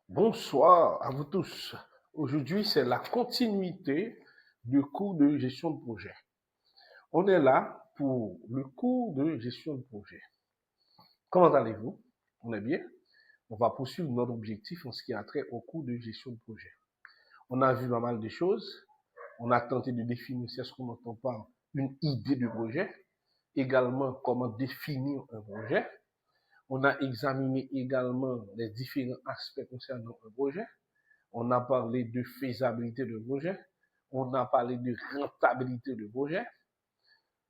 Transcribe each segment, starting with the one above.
Bonsoir à vous tous. Aujourd'hui, c'est la continuité du cours de gestion de projet. On est là pour le cours de gestion de projet. Comment allez-vous? On est bien? On va poursuivre notre objectif en ce qui a trait au cours de gestion de projet. On a vu pas mal de choses. On a tenté de définir ce qu'on entend par une idée de projet. Également, comment définir un projet. On a examiné également les différents aspects concernant un projet. On a parlé de faisabilité de projet. On a parlé de rentabilité de projet.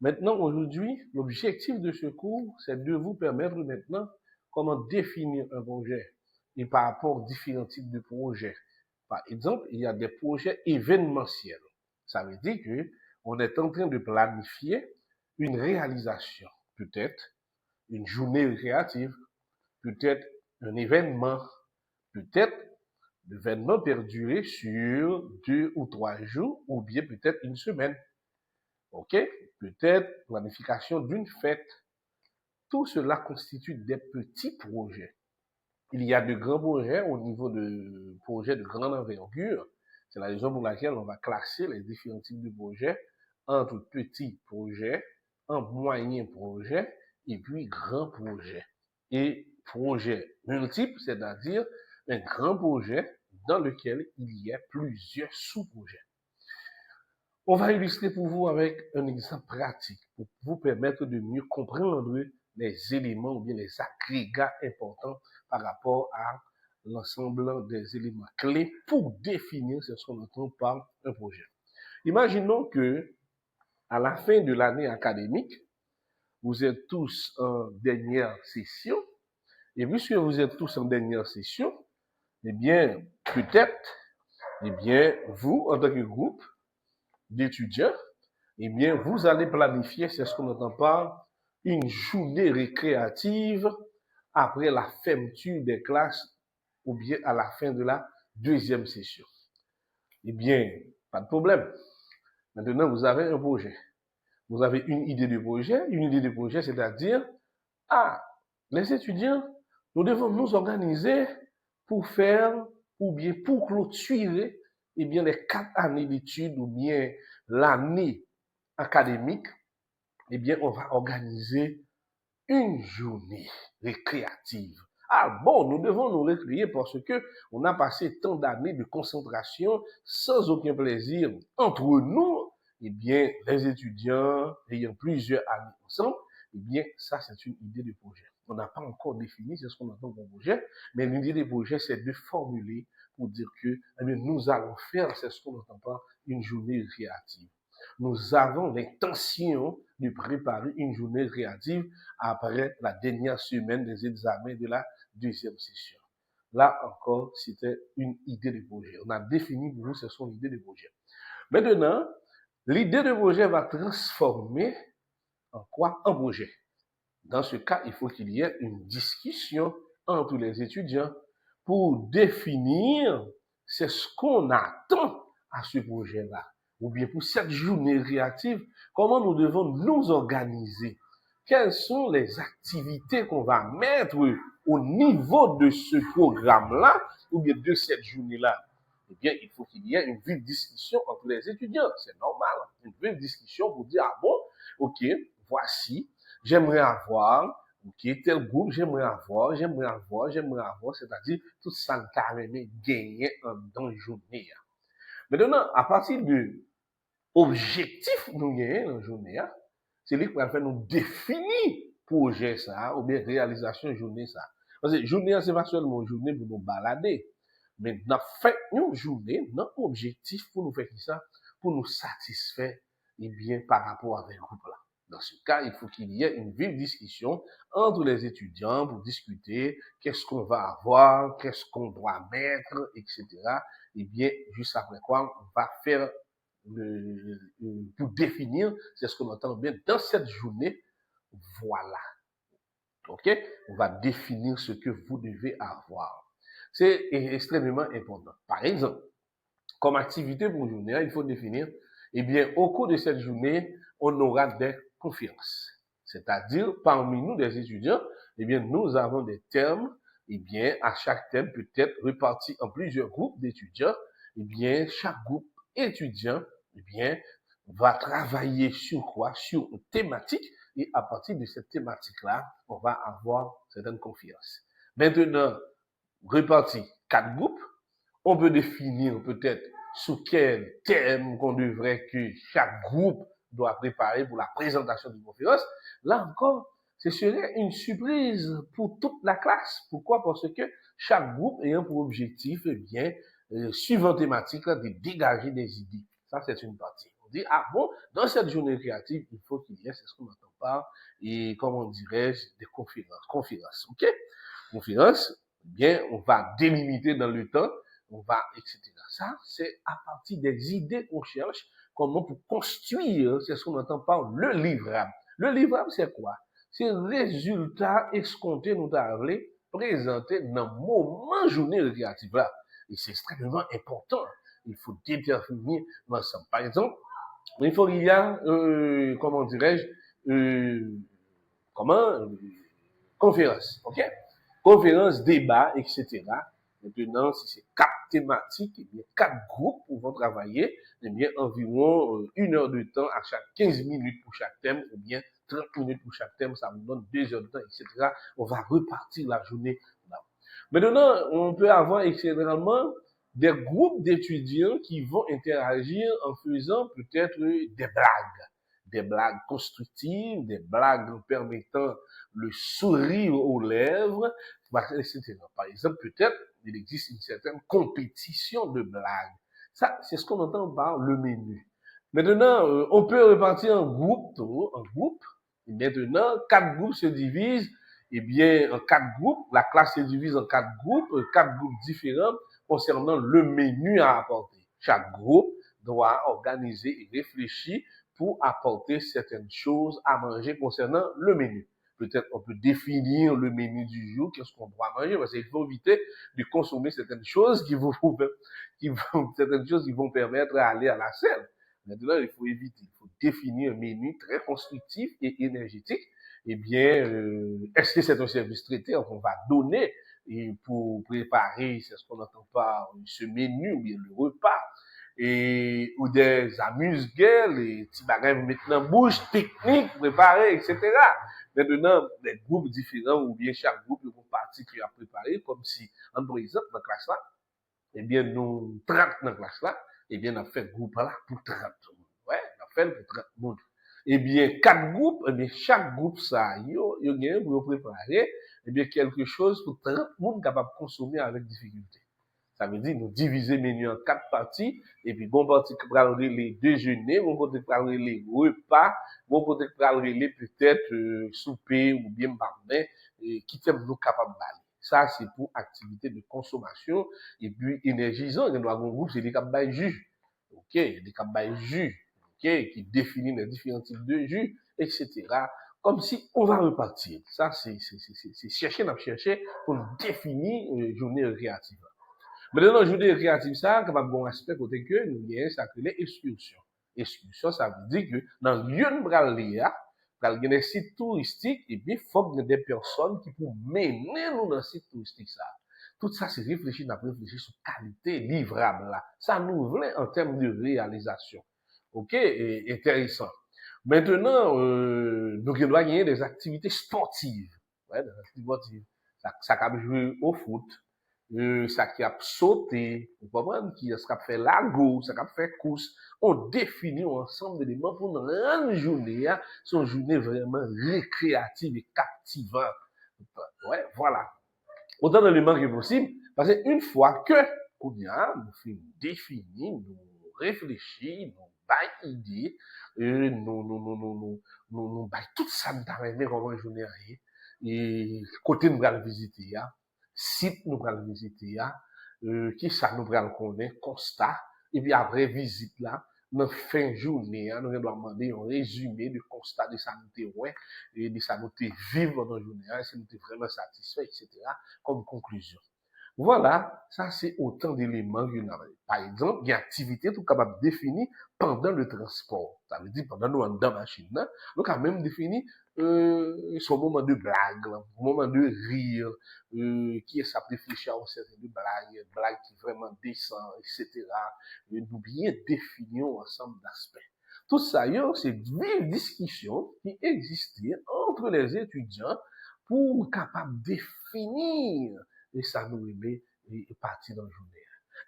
Maintenant, aujourd'hui, l'objectif de ce cours, c'est de vous permettre maintenant comment définir un projet et par rapport aux différents types de projets. Par exemple, il y a des projets événementiels. Ça veut dire que on est en train de planifier une réalisation, peut-être une journée créative, peut-être un événement, peut-être l'événement perdurer sur 2 ou 3 jours ou bien peut-être une semaine. OK? Peut-être planification d'une fête. Tout cela constitue des petits projets. Il y a de grands projets au niveau de projets de grande envergure. C'est la raison pour laquelle on va classer les différents types de projets entre petits projets, en moyens projets et puis grands projets. Et projets multiples, c'est-à-dire un grand projet dans lequel il y a plusieurs sous-projets. On va illustrer pour vous avec un exemple pratique pour vous permettre de mieux comprendre les éléments ou bien les agrégats importants par rapport à l'ensemble des éléments clés pour définir ce qu'on entend par un projet. Imaginons que à la fin de l'année académique, vous êtes tous en dernière session, et puisque vous êtes tous en dernière session, eh bien, peut-être, eh bien, vous, en tant que groupe d'étudiants, eh bien, vous allez planifier, c'est ce qu'on entend par une journée récréative après la fermeture des classes ou bien à la fin de la deuxième session. Eh bien, pas de problème. Maintenant, vous avez un projet. Vous avez une idée de projet. Une idée de projet, c'est-à-dire, les étudiants, nous devons nous organiser pour faire, ou bien pour clôturer, eh bien, les 4 années d'études, ou bien l'année académique, eh bien, on va organiser une journée récréative. Ah bon, nous devons nous récréer parce que on a passé tant d'années de concentration sans aucun plaisir entre nous. Eh bien, les étudiants ayant plusieurs années ensemble, eh bien, ça, c'est une idée de projet. On n'a pas encore défini ce qu'on entend comme projet, mais l'idée de projet, c'est de formuler pour dire que eh bien, nous allons faire, c'est ce qu'on entend par une journée créative. Nous avons l'intention de préparer une journée créative après la dernière semaine des examens de la deuxième session. Là encore, c'était une idée de projet. On a défini pour vous, c'est son idée de projet. Maintenant, l'idée de projet va transformer en quoi? En projet. Dans ce cas, il faut qu'il y ait une discussion entre les étudiants pour définir c'est ce qu'on attend à ce projet-là. Ou bien pour cette journée créative, comment nous devons nous organiser. Quelles sont les activités qu'on va mettre au niveau de ce programme-là, ou bien de cette journée-là. Eh bien, il faut qu'il y ait une vive discussion entre les étudiants. C'est normal. Une vive discussion pour dire, ah bon, ok, voici, j'aimerais avoir, ok, tel groupe, j'aimerais avoir, c'est-à-dire tout ça le carrément gagné dans une journée. Maintenant, à partir de objectif nous gagner dans une journée, c'est lui qui va faire nous définir projet ça, ou bien réalisation journée ça. Parce que journée, c'est pas seulement une journée pour nous balader, mais nous fait une journée, notre objectif pour nous faire ça, pour nous satisfaire, et bien, par rapport avec le groupe là. Dans ce cas, il faut qu'il y ait une vive discussion entre les étudiants pour discuter qu'est-ce qu'on va avoir, qu'est-ce qu'on doit mettre, etc. Et bien, juste après quoi, on va faire pour définir, c'est ce qu'on entend bien dans cette journée, voilà. OK? On va définir ce que vous devez avoir. C'est extrêmement important. Par exemple, comme activité pour une journée, il faut définir, eh bien, au cours de cette journée, on aura des conférences. C'est-à-dire, parmi nous, des étudiants, eh bien, nous avons des termes eh bien, à chaque thème peut être réparti en plusieurs groupes d'étudiants. Eh bien, chaque groupe étudiant, eh bien, va travailler sur quoi? Sur une thématique. Et à partir de cette thématique-là, on va avoir certaines conférences. Maintenant, réparti 4 groupes, on peut définir peut-être sous quel thème qu'on devrait que chaque groupe doit préparer pour la présentation d'une conférence. Là encore, ce serait une surprise pour toute la classe. Pourquoi? Parce que chaque groupe ayant pour objectif, eh bien, suivant thématique, de dégager des idées. Ça, c'est une partie. On dit, ah bon, dans cette journée créative, il faut qu'il y ait, c'est ce qu'on entend par, et comment dirais-je, des conférences. Conférences, ok? Conférences, eh bien, on va délimiter dans le temps, on va, etc. Ça, c'est à partir des idées qu'on cherche, comment pour construire, c'est ce qu'on entend par le livrable. Le livrable, c'est quoi? C'est le résultat escompté, nous avons présenté dans le moment journée récréative là. Et c'est extrêmement important. Il faut déterminer l'ensemble. Par exemple, il faut qu'il y a, comment dirais-je, conférence, ok? Conférence, débat, etc. Maintenant, si c'est 4 thématiques, eh bien, 4 groupes vont travailler, eh bien, environ 1 heure de temps à chaque 15 minutes pour chaque thème, ou bien 30 minutes pour chaque thème, ça nous donne 2 heures de temps, etc. On va repartir la journée là. Maintenant, on peut avoir exceptionnellement des groupes d'étudiants qui vont interagir en faisant peut-être des blagues constructives, des blagues permettant le sourire aux lèvres, etc. Par exemple, peut-être il existe une certaine compétition de blagues. Ça, c'est ce qu'on entend par le menu. Maintenant, on peut repartir en groupe. Et maintenant, 4 groupes se divisent. Eh bien, en 4 groupes, la classe se divise en 4 groupes, 4 groupes différents concernant le menu à apporter. Chaque groupe doit organiser et réfléchir pour apporter certaines choses à manger concernant le menu. Peut-être on peut définir le menu du jour, qu'est-ce qu'on doit manger, parce qu'il faut éviter de consommer certaines choses qui vont permettre d'aller à la selle. Maintenant, il faut éviter, il faut définir un menu très constructif et énergétique. Eh bien, est-ce que c'est un service traité qu'on va donner et pour préparer, c'est ce qu'on entend par ce menu ou bien le repas, et ou des amuse-gueules, et petits bagages maintenant bouche, pique-nique, préparé, etc. Maintenant, des groupes différents ou bien chaque groupe, ils vont partie qui a préparé, comme si, par exemple, dans la classe là, eh bien, nous, 30 dans la classe là, eh bien, on a fait groupe là pour 30. Ouais, on a fait pour 30 monde. Eh bien, 4 groupes, eh bien, chaque groupe ça, yo gagne pour préparer, eh bien, quelque chose pour 30 monde capable de consommer avec difficulté. Ça veut dire nous diviser le menu en 4 parties, et puis bon parti qui va les déjeuners, bon côté qui va les repas, bon côté qui va les peut-être souper ou bien barbe, qui t'aime nous capable d'aller. Ça, c'est pour activité de consommation, et puis énergisant. Il y a un groupe, c'est des capables jus. OK, des capables jus. OK, qui définit les différents types de jus, etc. Comme si on va repartir. Ça, c'est chercher pour définir une journée créative. Maintenant, journée créative, ça, capable bon aspect côté que nous y ça crée l'excursion. Excursion, ça veut dire que dans le lieu de bralia, dans des sites touristiques, et bien, il faut que des personnes qui peuvent mener nous dans le site touristique, ça. Tout ça, c'est réfléchir, on réfléchir sur qualité livrable, là. Ça nous voulait en termes de réalisation. OK? Et intéressant. Maintenant, nous devons gagner des activités sportives. Ouais, des activités sportives. Ça peut jouer au foot. Ça qui a sauté, vous comprenez, qui a fait lago, ça qui a fait course. On définit ensemble d'éléments pour une grande journée, hein, c'est une journée vraiment récréative et captivante. Ouais, voilà. Autant d'éléments que possible, parce qu'une fois que, nous finissons définir, nous réfléchir, nous baillons idée, nous baillons tout ça dans les comme une journée, et côté nous allons visiter, hein. Site nous allons visiter, qui ça nous allons connaître, constat, et puis après visite là, dans fin journée, nous allons demander un résumé de constat de ça nous ouais, et de ça nous vivre dans la journée, si nous sommes vraiment satisfaits, etc., comme conclusion. Voilà, ça c'est autant d'éléments que nous avons. Par exemple, il y a activité tout capable de définir pendant le transport. Ça veut dire pendant nous dans la machine, nous avons même défini son moment de blague, là, moment de rire, qui est ça réfléchir à un certain de blague qui vraiment descend, etc. Nous bien définir ensemble d'aspects. Tout ça, c'est une vive discussion qui existait entre les étudiants pour capable définir et ça nous aimait et partir dans la journée.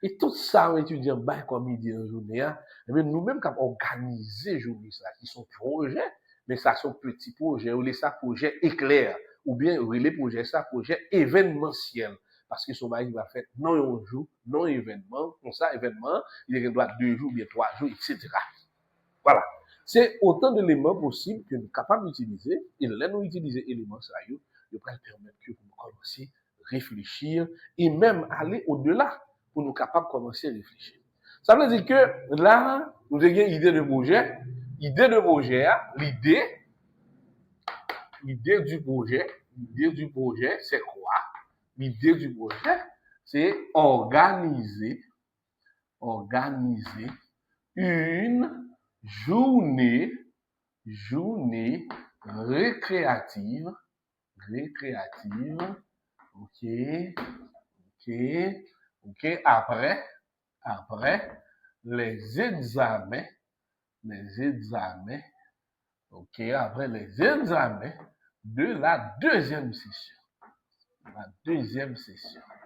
Et tout ça, les étudiants, bah, comme il dit dans la journée, nous-mêmes, comme organiser journée, ça, qui sont projets, mais ça sont petits projets, ou les ça projets éclairs, ou bien les projets, ça projets événementiels. Parce que son mari va faire non un jour, non événement, comme ça, événement, il doit 2 jours, bien 3 jours, etc. Voilà. C'est autant d'éléments possibles que nous sommes capables d'utiliser, et là, nous utilisons les éléments, ça, ils peuvent permettre que nous commencer à réfléchir, et même aller au-delà, pour nous capables de commencer à réfléchir. Ça veut dire que là, nous avons une idée de projet. L'idée du projet, c'est quoi? L'idée du projet, c'est organiser une journée récréative, ok, après les examens, ok, après les examens de la deuxième session.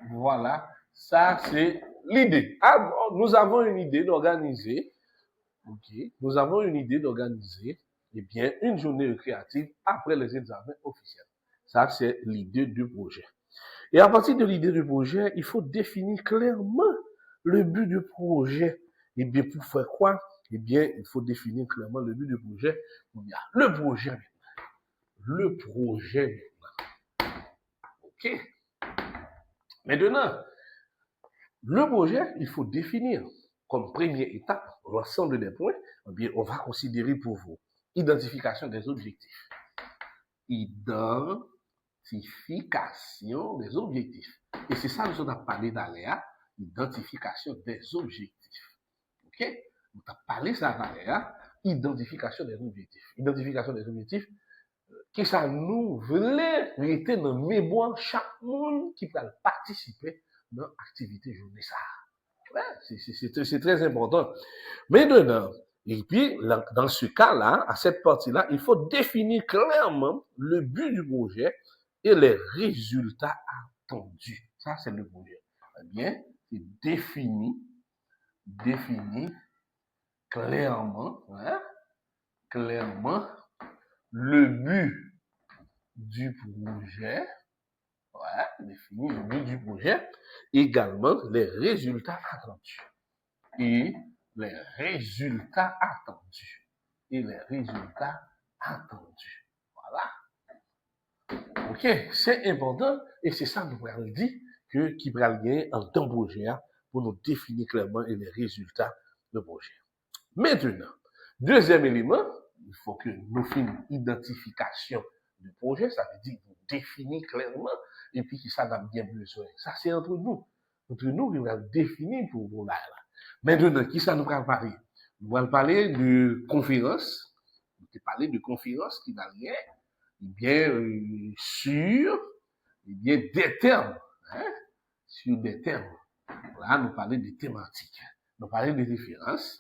Voilà, ça c'est l'idée. Ah, nous avons une idée d'organiser, eh bien, une journée récréative après les examens officiels. Ça c'est l'idée du projet. Et à partir de l'idée du projet, il faut définir clairement le but du projet. Et bien, pour faire quoi? Eh bien, il faut définir clairement le but du projet. Il y a le projet maintenant. OK? Maintenant, le projet, il faut définir comme première étape l'ensemble des points. Eh bien, on va considérer pour vous identification des objectifs. Identification des objectifs. Et c'est ça que nous avons parlé d'aléa, identification des objectifs. OK? Nous avons parlé ça d'aléa, identification des objectifs. Identification des objectifs, qui ça nous voulait rester dans la mémoire chaque monde qui peut participer dans l'activité journée ça. Ouais, c'est très important. Maintenant, et puis, dans ce cas-là, à cette partie-là, il faut définir clairement le but du projet et les résultats attendus. Ça, c'est le projet. Eh bien, c'est définir clairement le but du projet, définir le but du projet, également les résultats attendus. Et les résultats attendus. Voilà. OK, c'est important et c'est ça que nous allons dire qui va gagner en temps projet pour nous définir clairement les résultats de projet. Maintenant, deuxième élément, il faut que nous fassions identification du projet, ça veut dire nous définir clairement et puis ça n'a bien besoin. Ça c'est entre nous. Entre nous, nous allons définir pour vous là. Maintenant, qui ça nous va parler? Nous allons parler de conférence. Nous allons parler de conférence qui va lier, sur, des termes, sur des termes. Là, nous parlons de thématiques. Nous parlons de références.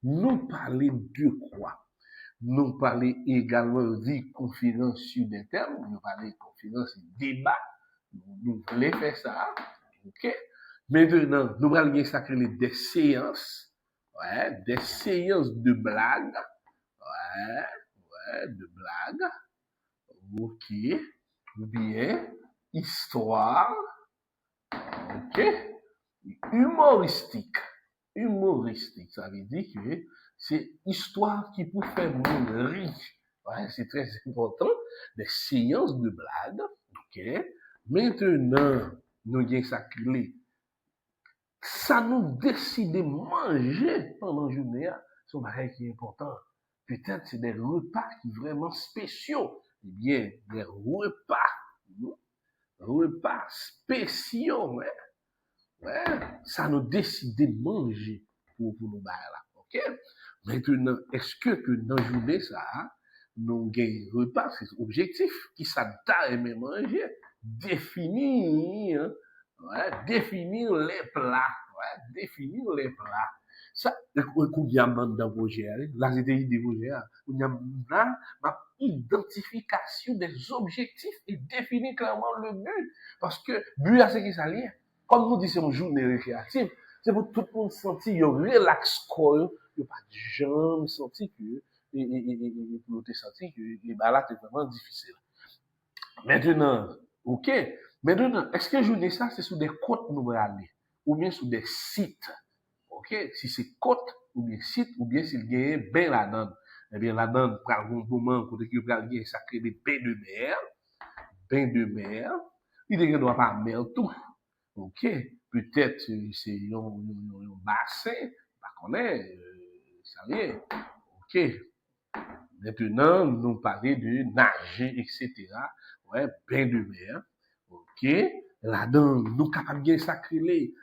Nous parlons de quoi? Nous parlons également de conférence sur des termes. Nous parlons de conférence débat. Nous voulons faire ça. OK? Maintenant, nous allons sacrer des séances, des séances de blagues, OK, ou bien histoire, OK, humoristique, ça veut dire que c'est histoire qui peut faire nous rire, c'est très important, des séances de blagues, OK. Maintenant, nous avons sacré ça nous décide de manger pendant la journée, c'est un bagage qui est important. Peut-être c'est des repas qui sont vraiment spéciaux. Eh bien, des repas spéciaux, ça nous décide de manger pour nous là. OK? Maintenant, est-ce que dans la journée, ça, nous gagnons repas, c'est objectif, qui ça t'a aimé manger, définir, définir les plats, définir les plats. Ça, qu'on y a dans projet, là, c'était l'idée projet, on y a là, identification des objectifs et définir clairement le but. Parce que, but, c'est qui ça lié. Comme nous disons, journée récréative, c'est pour tout le monde sentir, relax, quoi, il n'y a pas de jambes, sentir que, et pour te sentir que, là, c'est vraiment difficile. Maintenant, ok. Maintenant, est-ce que journée ça, c'est sur des côtes nous allons aller, ou bien sur des sites? Ok, si c'est côte, ou bien site, ou bien s'il y a bien la donne. Eh bien, la donne, par un moment, quand il y a ça crée des bains de mer, il ne doit pas mer tout. Ok, peut-être c'est un bassin, pas qu'on est, ça y est. Ok, maintenant, nous parler de nager, etc. Ouais, bain de mer. Ok, là-dedans, nous capables de sacrer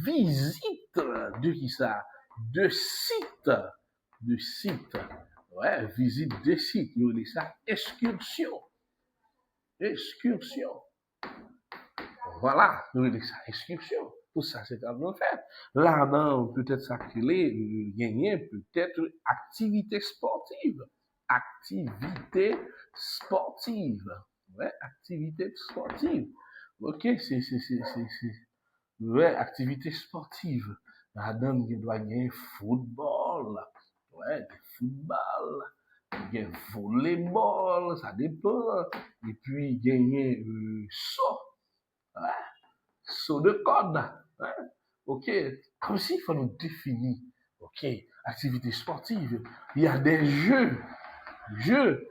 visite de qui ça? De sites. De sites. Ouais, visite de sites. Nous dit ça excursion. Excursion. Voilà, nous dit ça excursion. Tout ça, c'est à nous faire. Là-dedans, peut-être sacrer, gagner peut-être activité sportive. Activité sportive. Ouais, activité sportive. Ok, ouais, activité sportive. Là-dedans, il doit y avoir football. Ouais, football. Il y a volleyball, ça dépend. Et puis, il y a saut. Ouais, saut de corde. Ouais. Ok, comme s'il faut nous définir. Ok, activité sportive. Il y a des jeux. Jeux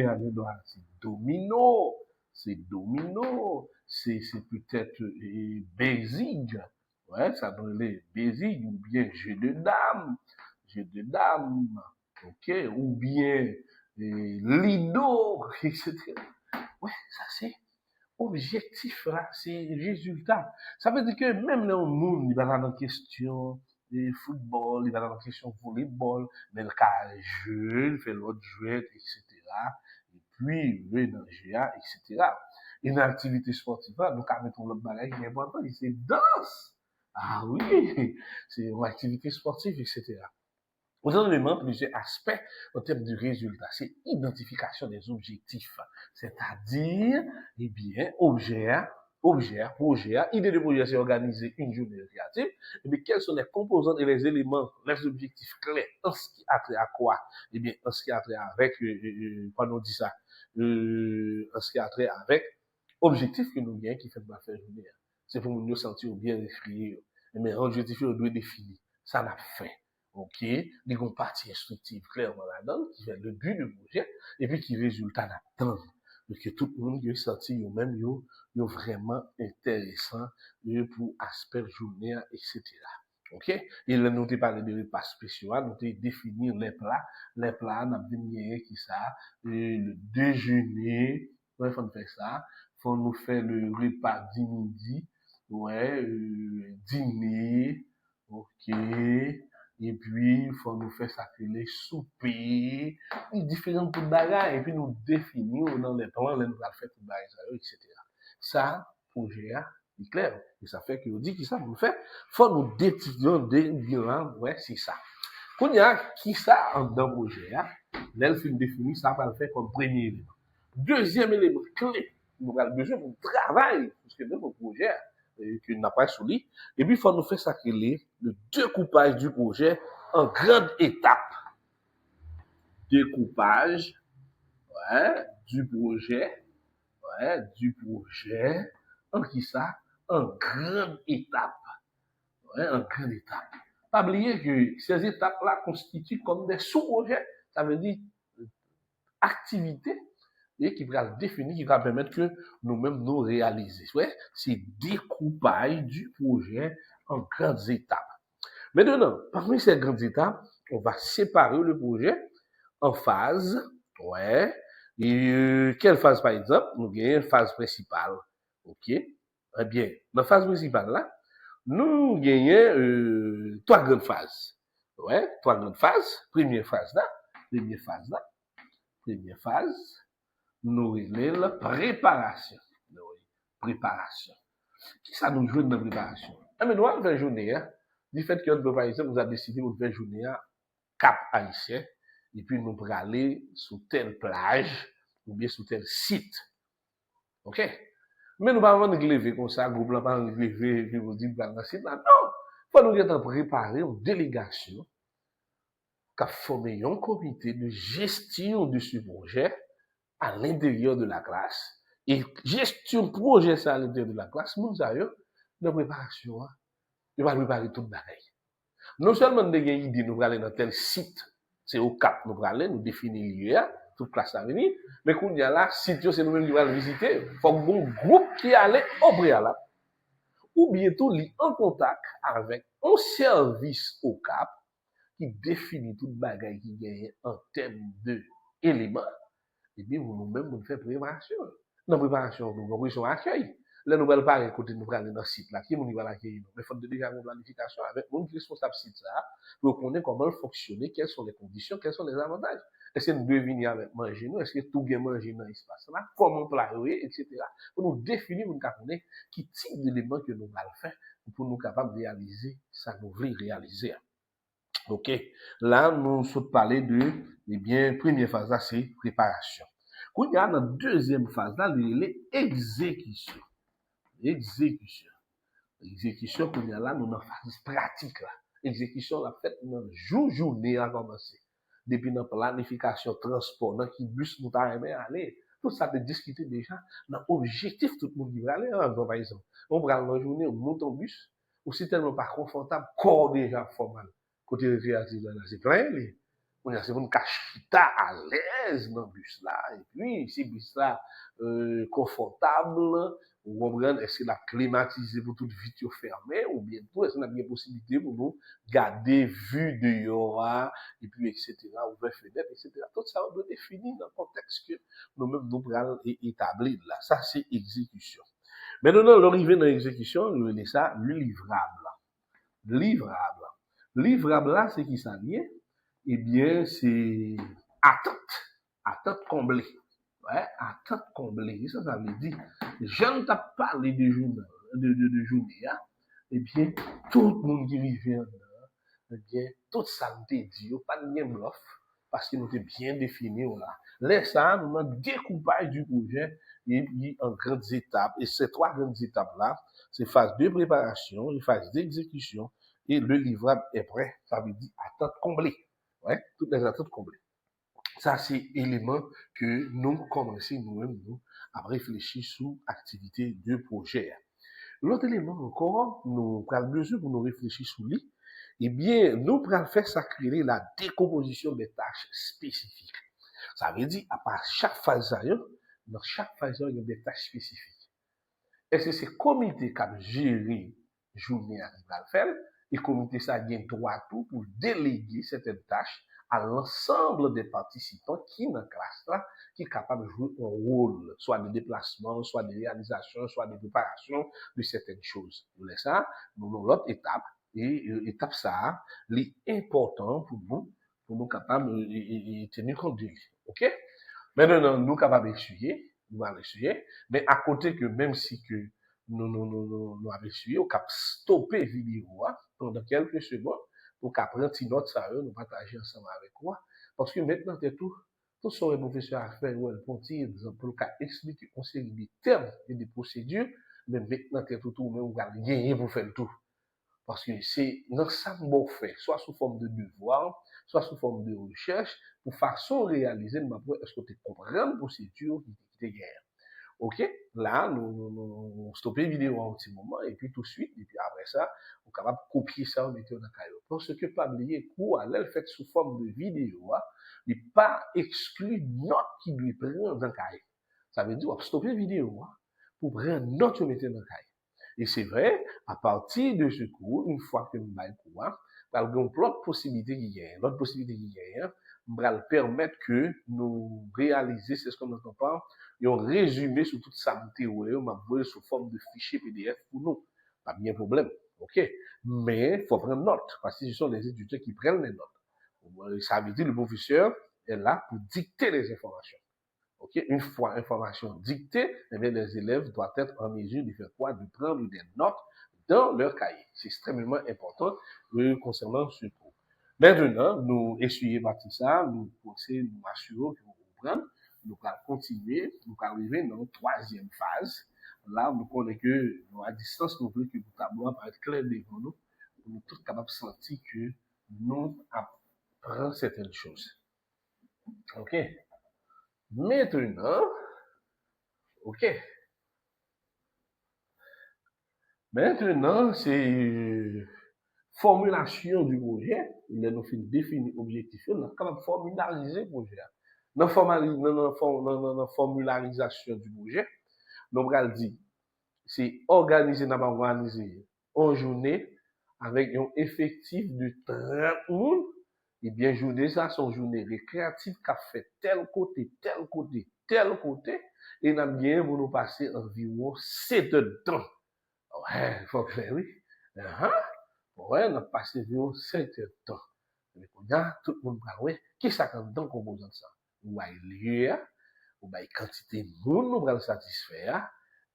à l'endroit, c'est domino. C'est domino. C'est peut-être basic. Ouais, ça donne les basic. Ou bien jeu de dames. Jeu de dames. Ok, ou bien lido, etc. Ouais, ça c'est objectif là, c'est résultat. Ça veut dire que même dans le monde, il va dans la question de football, il va dans la question de volleyball, mais le cas jeu, il fait l'autre jeu, etc. Et puis, le dans le jeu, etc. Une activité sportive, nous avons mettre l'autre bagage qui est important, c'est danse. Ah oui, c'est une activité sportive, etc. Vous en avez plusieurs aspects en termes de résultats. C'est identification des objectifs. C'est-à-dire, eh bien, projet. Idée de projet, c'est organiser une journée créative. Eh bien, quels sont les composants et les éléments, les objectifs clés en ce qui a trait à quoi? Eh bien, en ce qui a trait avec, quand on dit ça, en ce qui a trait avec objectif que nous gagnons qui fait de la faire journée. C'est pour nous sentir bien réfléchir. Mais objectif, on doit définir. Ça l'a fait. Ok, il y a une partie instructive clairement là-dedans, qui fait le but du projet, et puis qui résultat là-dedans. Donc, que tout le monde qui est sorti, même, yo vraiment intéressant, pour aspect journée, etc. Ok? Et là, nous t'ai parlé de repas spéciaux, nous t'ai définir les plats, nous avons dit qui ça, le déjeuner, ouais, faut nous faire ça, faut nous faire le repas du midi, ouais, dîner, ok, et puis, il faut nous faire sacrer souper, différents coups de bagages, et puis nous définir dans les plans, là, nous allons faire tout le bagage, etc. Ça, projet, c'est clair. Et ça fait que nous dit que ça, nous fait, faut nous décider des bilans, ouais, c'est ça. Quand il y a qui ça, dans le projet, l'elle fait définir, ça va le faire comme premier élément. Deuxième élément clé, nous avons besoin de travail, parce que dans le projet, que n'a pas souligné. Et puis, il faut nous faire sacrer le découpage du projet en grandes étapes. Découpage, ouais, du projet, en qui ça? En grandes étapes. Ouais, en grandes étapes. Pas oublier que ces étapes-là constituent comme des sous-projets. Ça veut dire activités et qui va définir, qui va permettre que nous-mêmes nous réaliser. Ouais, c'est découpage du projet en grandes étapes. Maintenant, parmi ces grandes étapes, on va séparer le projet en phases. Ouais. Et quelle phase, par exemple? Nous avons une phase principale. OK? Eh bien, dans la phase principale, là, nous gagnons trois grandes phases. Ouais, trois grandes phases. Première phase là. première phase, nous relève la préparation. Préparation. Qui ça nous joue dans la préparation? Mais nous avons fait journée, du fait que notre par exemple, nous avons décidé de faire journée Cap Haïtien, et puis nous allons aller sur telle plage, ou bien sur tel site. OK? Mais nous ne pouvons pas nous lever comme ça, groupe, nous ne pouvons pas nous lever, et puis vous dites, dans le site là. Non! Il faut nous préparer une délégation qui a formé un comité de gestion de ce projet à l'intérieur de la classe. Et gestion projet ça à l'intérieur de la classe, nous avons de préparation. Nous va préparer tout le bagage. Non seulement nous avons une idée, nous allons aller dans tel site, c'est au Cap, nous allons aller, nous définir lieu, toute classe à venir, mais quand il y a là, site, c'est nous-mêmes qui allons visiter, il faut un groupe qui allait au préalable, ou bientôt li en contact avec un service au Cap, qui définit tout le bagage qui gagne en termes d'éléments, et bien nous-mêmes, nous faisons préparation. Dans la préparation, nous avons accueil. Là, nous allons pas côté nous aller dans le site là, qui nous va l'accueillir. Mais il faut déjà une planification avec mon responsable site ça, pour connaître comment fonctionner, quelles sont les conditions, quels sont les avantages. Est-ce que nous devons venir avec manger nous, est-ce que tout est manger dans l'espace là, comment player, etc. Pour nous définir, nous connaître qui type d'éléments que nous allons faire pour nous capables de réaliser ça que nous voulons réaliser. OK. Là, nous sommes parler de, eh bien, première phase là, c'est préparation. Quand il y a dans la deuxième phase là, l'exécution. Exécution. Exécution, qu'on y a là, nous dans phase pratique là. Exécution, la fête, dans journée à commencer. Depuis dans planification, transport, dans qui bus nous t'arrêter aller. Tout ça de discuter déjà dans l'objectif tout le monde qui va aller. Par exemple, on prend la journée, on monte en bus, ou si tellement pas confortable, corps déjà formal. Côté récréatif, là, c'est plein, on a une cachita à l'aise dans le bus là. Et puis, si le bus là, confortable, ou comprendre, est-ce qu'il a climatisé pour toute vitre fermée, ou bien tout, est-ce qu'on a bien possibilité pour nous garder vue de Yora, et puis, etc., ouvert fenêtre, etc. Tout ça, on doit définir dans le contexte que nous-mêmes nous prenons établir là. Ça, c'est exécution. Maintenant, l'arrivée dans l'exécution, nous avons ça, le livrable. Livrable. Livrable là, c'est qui ça vient? Eh bien, c'est attente. Attente comblée. Ouais, attente comblée. Ça veut dire, je ne t'ai pas parlé de journée, hein? Eh bien, tout le monde qui vient là, eh bien, tout ça me dit, pas de bien bluff, parce que nous sommes bien définis là. Laisse ça, nous avons découpage du projet, et puis en grandes étapes. Et ces trois grandes étapes-là, c'est phase de préparation, et phase d'exécution, et le livrable est prêt. Ça veut dire attente comblée. Ouais, toutes les attentes comblées. Ça, c'est élément que nous commençons nous-mêmes nous, à réfléchir sur l'activité de projet. L'autre élément encore, nous prenons mesure pour nous réfléchir sur lui, eh bien, nous prenons faire s'accélérer la décomposition des tâches spécifiques. Ça veut dire, à part chaque phase, dans chaque phase, il y a des tâches spécifiques. Est-ce que c'est le comité qui a géré la journée à le faire, et le comité ça a droit tout pour déléguer certaines tâches à l'ensemble des participants qui dans la classe là, qui est capable de jouer un rôle, soit de déplacement, soit de réalisation, soit de préparation de certaines choses. Nous laissons ça, nous avons l'autre étape, et étape ça, l'important pour nous capables de tenir compte de lui. OK? Maintenant, nous capables d'essuyer, nous allons essuyer, mais à côté que même si que nous avons essuyé, on cap stopper vidéo pendant quelques secondes pour qu'après une note ça nous partager ensemble avec moi parce que maintenant c'est tout ce que le professeur a fait ou pour exemple pour expliquer une série de termes et de procédures mais maintenant c'est tout même on va gagner pour faire le tout parce que c'est dans ça qu'on fait soit sous forme de devoir soit sous forme de recherche pour façon réaliser est-ce que tu comprends la procédure qui te gagne. OK? Là, nous stoppons la vidéo en un petit moment, et puis tout de suite, et puis après ça, on est capable de copier ça, on mettre dans le cahier. Parce que, pas oublier, cours, elle fait sous forme de vidéo, il n'est pas exclu note qui lui prend dans le cahier. Ça veut dire, on stopper la vidéo, pour prendre note, on mettre dans le cahier. Et c'est vrai, à partir de ce cours, une fois que nous avons le cours, il y a l'autre possibilité qui gagne. L'autre possibilité qui gagne, va permettre que nous réaliser, c'est ce qu'on entend pas, et on résumé sur toute sa théorie, on m'a envoyé sous forme de fichier PDF pour nous. Pas bien problème. OK? Mais, il faut prendre note, parce que ce sont les étudiants qui prennent les notes. Ça veut dire, le professeur, est là pour dicter les informations. Okay? Une fois l'information dictée, eh bien, les élèves doivent être en mesure de faire quoi? De prendre des notes dans leur cahier. C'est extrêmement important concernant ce cours. Maintenant, nous essuyons partir ça, nous pensons, nous assurons que vous comprenez, nous allons continuer, nous allons arriver dans la troisième phase. Là, nous connaissons que, à distance, nous voulons que le tableau apparaisse clair devant nous, pour nous tous capables de sentir que nous apprenons certaines choses. OK? Maintenant, OK. Maintenant, c'est formulation du projet. Il nous fait définir l'objectif. On est capable de formulariser le projet. Dans la formularisation du projet, nous allons dire, c'est organiser en journée avec un effectif de 30 personnes. Et bien, journée ça, son journée récréative qui a fait tel côté, tel côté, tel côté. Et nous avons bien pour nous passer environ 7 heures de temps. Ouais, il faut que oui. Ouais, on a passé environ 7 heures de temps. Mais tout le monde va ouais, qui ça quand dans composant ça? Ou a lieu, ou a quantité de monde nous va satisfaire.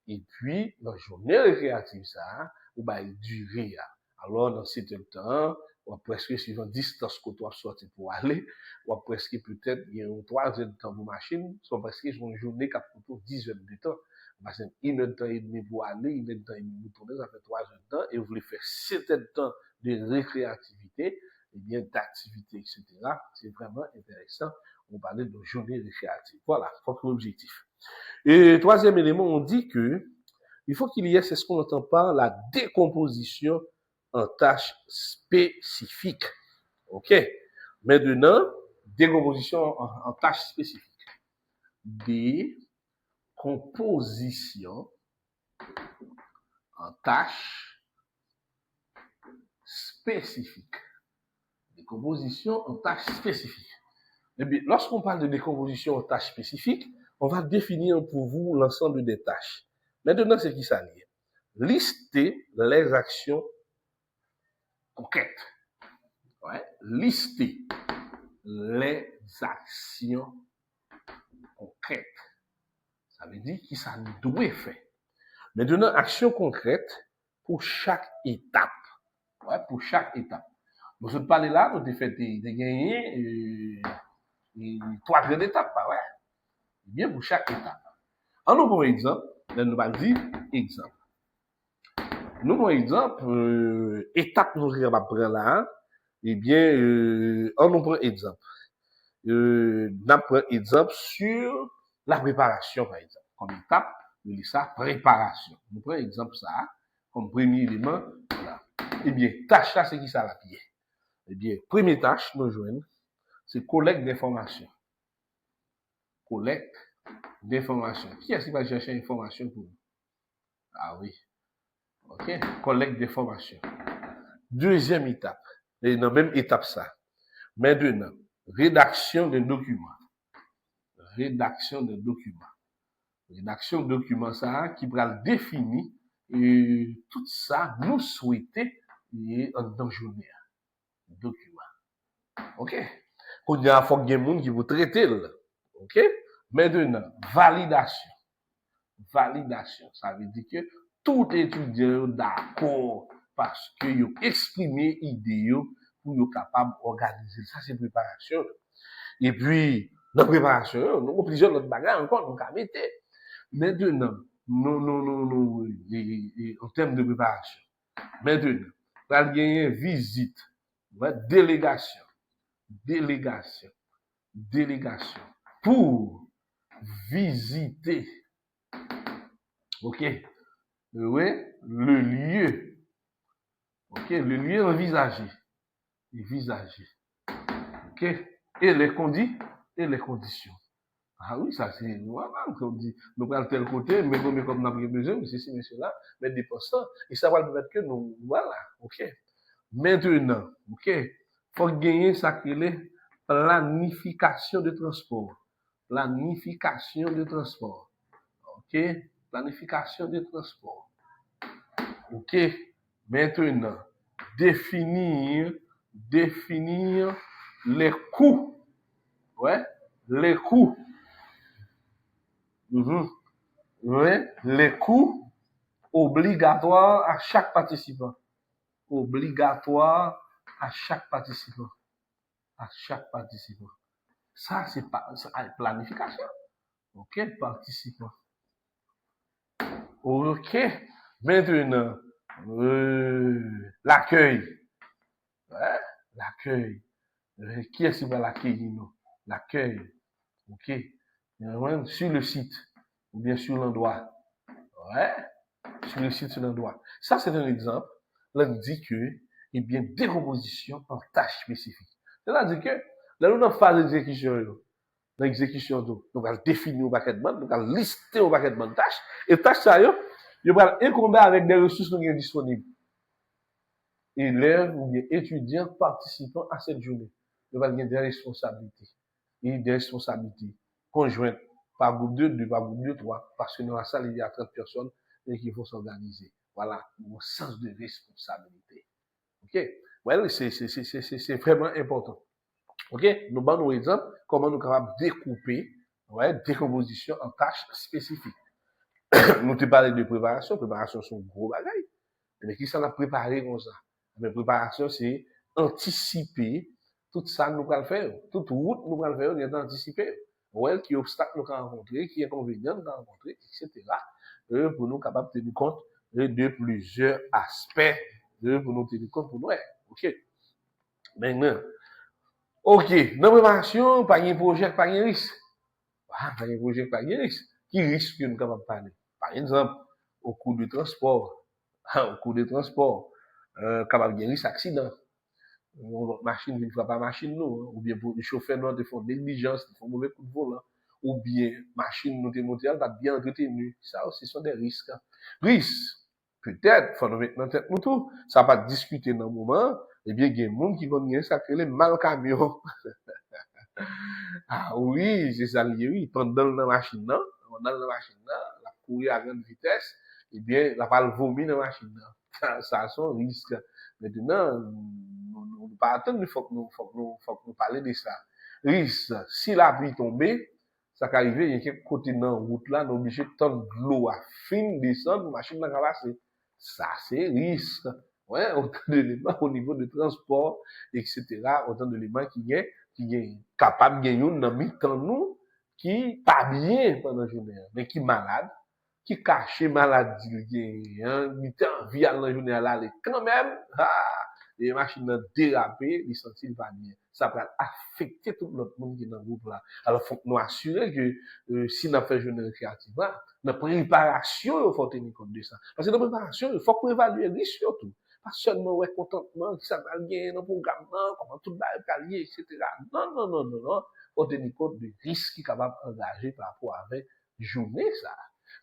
Et puis, dans la journée récréative, ça, ou a durée. Alors, dans 7 heures de temps, ou presque suivant distance que tu as sorti pour aller, ou presque peut-être, il y a 3 heures de temps pour machine, soit presque une journée qui a pour 10 heures de temps. Parce que 1 heure de temps et demi pour aller, 1 heure de temps et demi pour tourner, ça fait 3 heures de temps, et vous voulez faire 7 heures de temps de récréativité, et bien d'activité, etc. C'est vraiment intéressant. On parlait de journée récréative. Voilà, votre objectif. Et troisième élément, on dit que il faut qu'il y ait, c'est ce qu'on entend par la décomposition en tâches spécifiques. OK? Maintenant, décomposition en tâches spécifiques. Décomposition en tâches spécifiques. Décomposition en tâches spécifiques. Eh bien, lorsqu'on parle de décomposition en tâches spécifiques, on va définir pour vous l'ensemble des tâches. Maintenant, c'est qui ça lié? Lister les actions concrètes. Ouais. Lister les actions concrètes. Ça veut dire qui ça doit faire. Maintenant, action concrète pour chaque étape. Ouais, pour chaque étape. Nous sommes parlé là, nous avons fait des gagner 3 grandes étapes, ouais. Bien pour chaque étape. En nous prenons exemple, nous allons dire exemple. Nous prenons exemple, étape nous allons prendre là, eh bien, on nous prend exemple. Nous prenons exemple sur la préparation, par exemple. Comme étape, nous disons ça, préparation. Nous prenons exemple ça, comme premier élément, voilà. Eh bien, tâche là, c'est qui ça la pied? Eh bien, première tâche, nous jouons, c'est collecte d'informations. Collecte d'informations. Qui est-ce qui va chercher information pour nous? Ah oui. OK? Collecte d'informations. Deuxième étape. Et dans la même étape ça. Maintenant, rédaction de documents. Rédaction de documents. Rédaction de documents ça qui va définir tout ça nous souhaiter dans la journée. Document. OK? Il y a faut qu'il y ait monde qui vous traite. OK? Maintenant, validation. Validation. Ça veut dire que tout étudiant d'accord parce que vous exprimez idée pour être capable d'organiser. Ça, c'est préparation. Et puis, dans la préparation, nous avons plusieurs autres bagages encore, nous avons mettre. Maintenant, en termes de préparation, maintenant, il y a une visite, délégation, pour visiter, OK, oui, le lieu, OK, le lieu envisagé, OK, et les conditions. Ah oui, ça c'est normal, comme dit, nous prenons tel côté, mais comme nous avons besoin, mais ceci, mais cela, mais des postes, et ça va permettre que nous, voilà, OK. Maintenant, OK, faut gagner ça qui est planification de transport. Planification de transport. OK, planification de transport. OK, maintenant, définir les coûts. Ouais, les coûts. Ouais, les coûts obligatoires à chaque participant. Obligatoire à chaque participant. À chaque participant. Ça, c'est pas planification. OK, participant. OK. Maintenant, l'accueil. Ouais, l'accueil. Qui est-ce qui va l'accueillir, nous? L'accueil. OK. Sur le site, ou bien sur l'endroit. Ouais, sur le site, sur l'endroit. Ça, c'est un exemple. Là, on dit que, eh bien, décomposition en tâches spécifiques. C'est-à-dire que, là, nous, dans la phase d'exécution, l'exécution, nous allons définir au paquet de bandes, nous allons lister au paquet de bandes tâches, et tâches, ça, nous allons incomber avec des ressources qui sont disponibles. Élèves ou bien étudiants participant à cette journée. Nous allons des responsabilités. Et des responsabilités conjointes par groupe 2, par groupe 2, 3, parce que dans la salle, il y a 30 personnes et qu'il faut s'organiser. Voilà, mon sens de responsabilité. OK? Well, c'est vraiment important. OK? Nous avons un exemple, comment nous sommes capables de découper, ouais, décomposition en tâches spécifiques. Nous te parlé de préparation, préparation sont gros bagailles. Mais qui s'en a préparé comme ça? Mais préparation, c'est anticiper tout ça nous allons faire. Toute route nous allons faire, nous anticiper. Ouais, qui obstacle nous allons rencontrer, qui inconvénient nous allons rencontrer, etc. Pour nous capables de tenir compte de plusieurs aspects, pour nous tenir compte pour nous. OK. Maintenant, OK, dans la préparation, pas de projet, pas de risque. Pas de projet, pas de risque. Qui risque que nous sommes capables de parler? Par exemple, au cours du transport, au cours des transports, capable de risque accident. Machine ne frappe pas machine nous, ou bien pour les chauffeurs nous te font négligence, ils font mauvais coup de volant, ou bien machine nous te monter, elle va bien entretenue. Ça aussi sont des risques. Risques, peut-être, faut nous mettre dans tête nous tout, ça va discuter dans le moment, eh bien, il y a des gens qui vont dire ça que les mal camions. Ah oui, c'est ça lié, oui. Pendant la machine, non? Pendant la machine, la courir à grande vitesse, eh bien, la va vomir dans la machine. Ça, c'est un risque. Maintenant, nous pas attendre, il faut que nous parler de ça. Risque, si la pluie tombe, ça peut arriver, il y a quelques côtés dans la route là, nous obligés de tendre de l'eau à fin descendre, la machine va passer. Ça, c'est risque. Ouais, autant d'éléments au niveau de transport, etc. Autant d'éléments qui est capable de gagner dans mi-temps nous, qui pas bien pendant la journée, mais qui malade, qui cache maladie, mi-temps vie dans la journée là, quand même, les machines dérapées, les sentir pas bien. Ça peut affecter tout le monde qui est dans le groupe là. Alors, faut nous assurer que si on a fait journée récréative, dans la préparation, il faut tenir compte de ça. Parce que dans la préparation, il faut qu'on évalue les risques surtout. Pas seulement ouais contentement, qui ça va bien dans le programme, comment tout va être lié, etc. Non, non, non, non, non. Faut tenir compte des risques qui sont capables d'engager par rapport avec journée ça.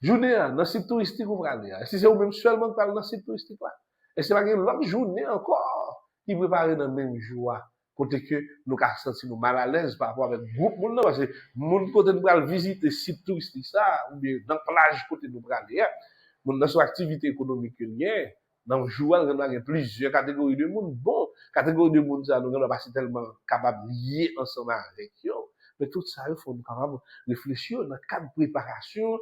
Journée, dans le site touristique, vous allez. Si c'est vous-même seulement qui parlez dans le site touristique là. Et c'est pas une longue journée encore qui prépare dans le même jour. Côté que nous avons senti nous mal à l'aise par rapport avec le groupe monde parce que monde côté nous allons visiter site touristique ça ou bien dans plage côté nous aller monde dans son activité économique liée dans le jour nous avons plusieurs catégories de monde bon catégorie de monde ça nous allons pas tellement capable lier ensemble avec eux mais tout ça il faut nous capable réfléchir dans le cadre de préparation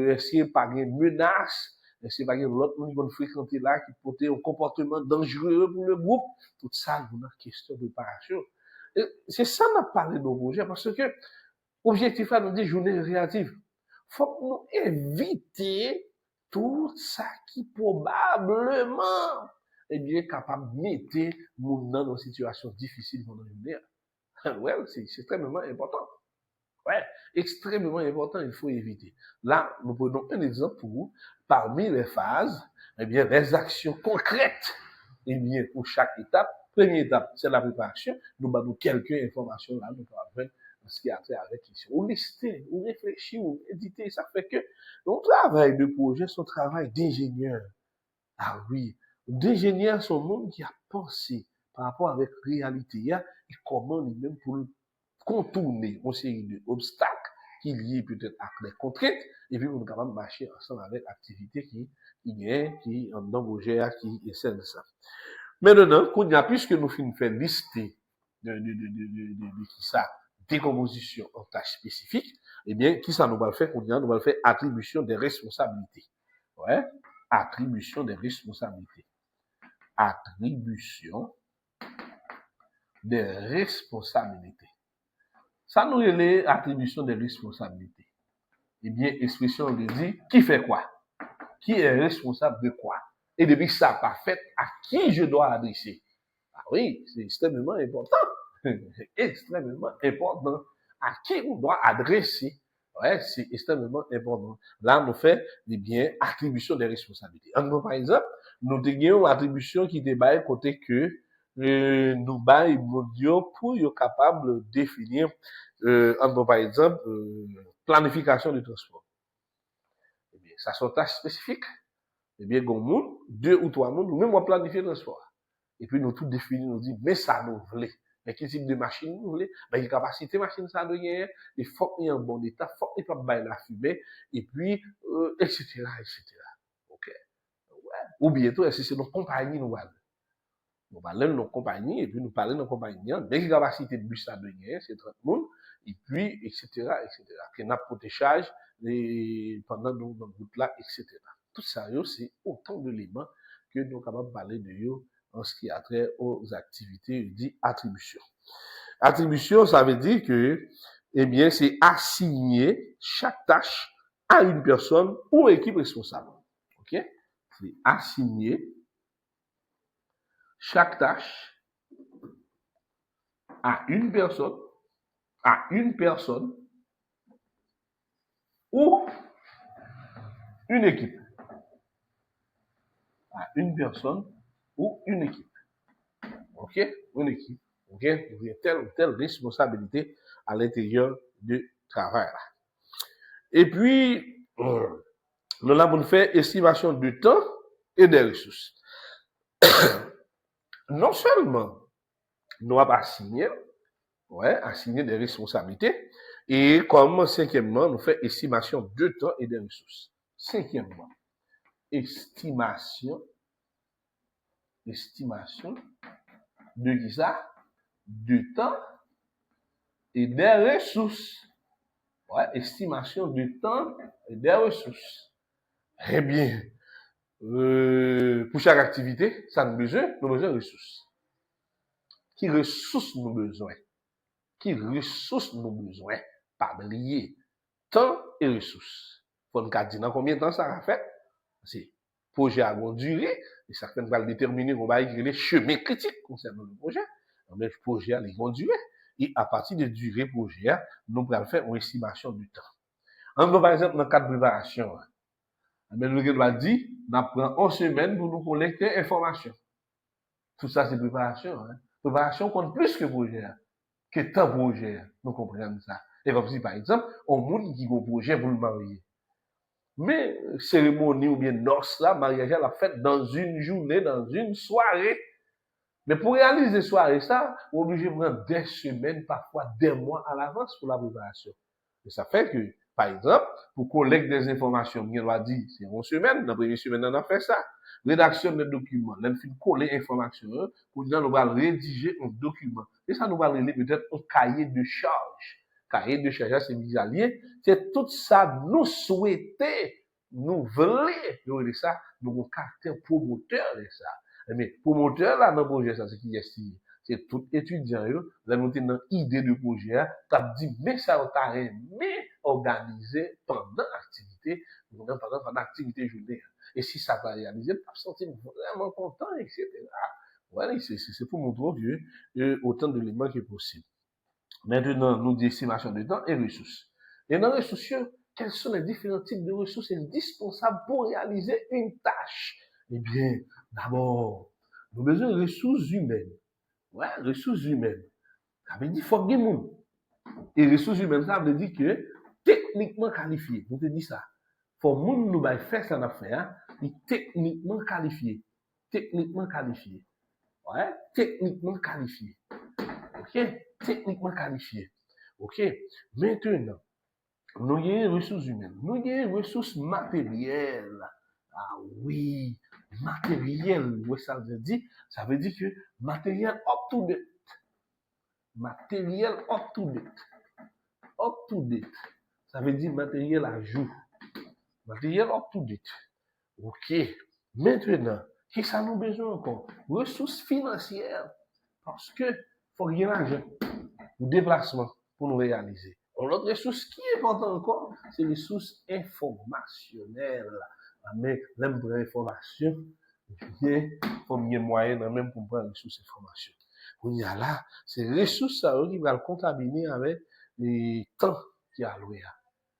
essayer pas de menaces c'est pas que l'autre monde qui va fréquenter là, qui peut un comportement dangereux pour le groupe. Tout ça, c'est une question de préparation. C'est ça qu'on a parlé de nos projets, parce que l'objectif là, nous dit journée réactive. Faut que nous éviter tout ça qui probablement est bien capable de mettre nous dans une situation difficile pendant une journée. Ouais, c'est extrêmement important. Ouais, extrêmement important, il faut éviter. Là, nous prenons un exemple pour vous. Parmi les phases, eh bien, les actions concrètes, eh bien, pour chaque étape. Première étape, c'est la préparation. Nous avons quelques informations là, nous avons ce qui a trait avec ici. Ou lister, ou réfléchir, ou éditer. Ça fait que notre travail de projet, son travail d'ingénieur. Ah oui, d'ingénieur, son monde qui a pensé par rapport avec la réalité, et comment lui-même pour contourner une série d'obstacles qui lient peut-être à des contraintes, et puis on est capable de marcher ensemble avec l'activité qui en projet, qui essaie de ça. Maintenant, puisque nous finissons faire lister de qui ça, décomposition en tâches spécifiques, eh bien, qui ça nous va le faire? Nous va le faire attribution des responsabilités. Ouais, attribution des responsabilités. Attribution des responsabilités. Ça nous est l'attribution des responsabilités. Eh bien, expression de dit qui fait quoi? Qui est responsable de quoi? Et depuis que ça n'a pas fait, à qui je dois adresser? Ah oui, c'est extrêmement important. Extrêmement important. À qui on doit adresser? Ouais, c'est extrêmement important. Là, nous fait, eh bien, attribution des responsabilités. Par exemple, nous avons une attribution qui débat côté que nous bail mondiaux pour être capable de définir, par exemple, planification du transport. Eh bien, ça sont tâches spécifiques. Eh bien, monde, 2 ou 3 monde, nous même on planifie le transport. Et puis nous tout définir, nous dit, mais ça nous voulait. Mais quel type de machine nous voulez? Ben, quelle capacité machine ça doit gagner? Il faut qu'il y ait un bon état, il faut qu'il n'y ait pas de la fumée, et puis, etc., etc. OK? Ouais. Ou bientôt, est-ce que c'est nos compagnies nous allons? Nous parlons de nos compagnies, et puis nous parlons de nos compagnies. Mais quelle capacité de bus ça doit gagner? C'est 30 monde, et puis, etc., etc. Que n'a protégage pendant nos routes là, etc. Tout ça, c'est autant d'éléments que nous sommes capables de parler de eux en ce qui a trait aux activités dit attribution. Attribution, ça veut dire que, eh bien, c'est assigner chaque tâche à une personne ou équipe responsable. OK? C'est assigner chaque tâche à une personne ou une équipe. À une personne ou une équipe. OK? Une équipe. OK? Il y a telle ou telle responsabilité à l'intérieur du travail. Et puis, nous avons fait estimation du temps et des ressources. Non seulement nous avons assigné des responsabilités, et comme cinquièmement, nous faisons estimation de temps et des ressources. Cinquièmement, estimation de qui ça? Du temps et des ressources. Ouais, estimation du temps et des ressources. Eh bien, pour chaque activité, ça nous besoin de ressources. Qui ressources nous besoin? Qui ressources nous besoin? Pas oublier temps et ressources. Faut nous dire dans combien de temps ça va faire? C'est projet à longue durée, et certaines va déterminer qu'on va écrire les chemins critiques concernant le projet. Mais le projet a longue durée. Et à partir de durée projet, nous allons faire une estimation du temps. Par exemple, dans le cadre de préparation, mais nous avons dit, nous prenons 1 semaine pour nous collecter informations. Tout ça, c'est préparation. Préparation compte plus que projet, que temps projet. Nous comprenons ça. Et comme si, par exemple, on monde qui a un projet pour le marier. Mais cérémonie ou bien noce là, mariage la fête dans une journée, dans une soirée. Mais pour réaliser soirée ça, on est obligé de prendre des semaines, parfois des mois à l'avance pour la préparation. Et ça fait que, par exemple, pour collecter des informations, on va dire, c'est 1 semaine, dans la première semaine, on a fait ça. Rédaction de documents, on fait coller information, pour dire, on va rédiger un document. Et ça nous va donner peut-être un cahier de charge. Cahier de charge, c'est mis à lier. C'est tout ça, nous souhaiter, nous voulons, ça, nous avons caractère promoteur de ça. Mais promoteur là dans le projet ça c'est qui est c'est tout étudiant là nous avons une idée de projet t'as dit mais ça t'a aimé organiser pendant l'activité pendant l'activité journée et si ça va réaliser t'as senti vraiment content etc. Voilà c'est pour montrer que autant d'éléments que possible. Maintenant nous disons estimation de temps et ressources. Et dans les ressources, quels sont les différents types de ressources indispensables pour réaliser une tâche? Eh bien, d'abord, nous avons besoin de ressources humaines. Ouais, ressources humaines. Ça veut dire qu'il faut que monde. Et ressources humaines, ça veut dire que techniquement qualifié. Vous te dit ça. Il faut que monde nous faire ça affaire, il techniquement qualifié. Techniquement qualifié. Ouais, techniquement qualifié. OK? Techniquement qualifié. OK? Maintenant, nous avons des ressources humaines. Nous avons des ressources matérielles. Ah oui, matériel, ça veut dire que matériel up to date. Matériel up to date. up to date. Ça veut dire matériel à jour. Matériel up to date. OK. Maintenant, qu'est-ce que ça nous besoin encore? Ressources financières. Parce que faut gagner l'argent pour déplacement pour nous réaliser. L'autre ressource qui est importante encore, c'est les ressources informationnelles. Mais même pour l'information, il faut mieux moyen même pour prendre les ressources information. On y a là, c'est les ressources qui vont le contaminer avec les temps qui a alloué.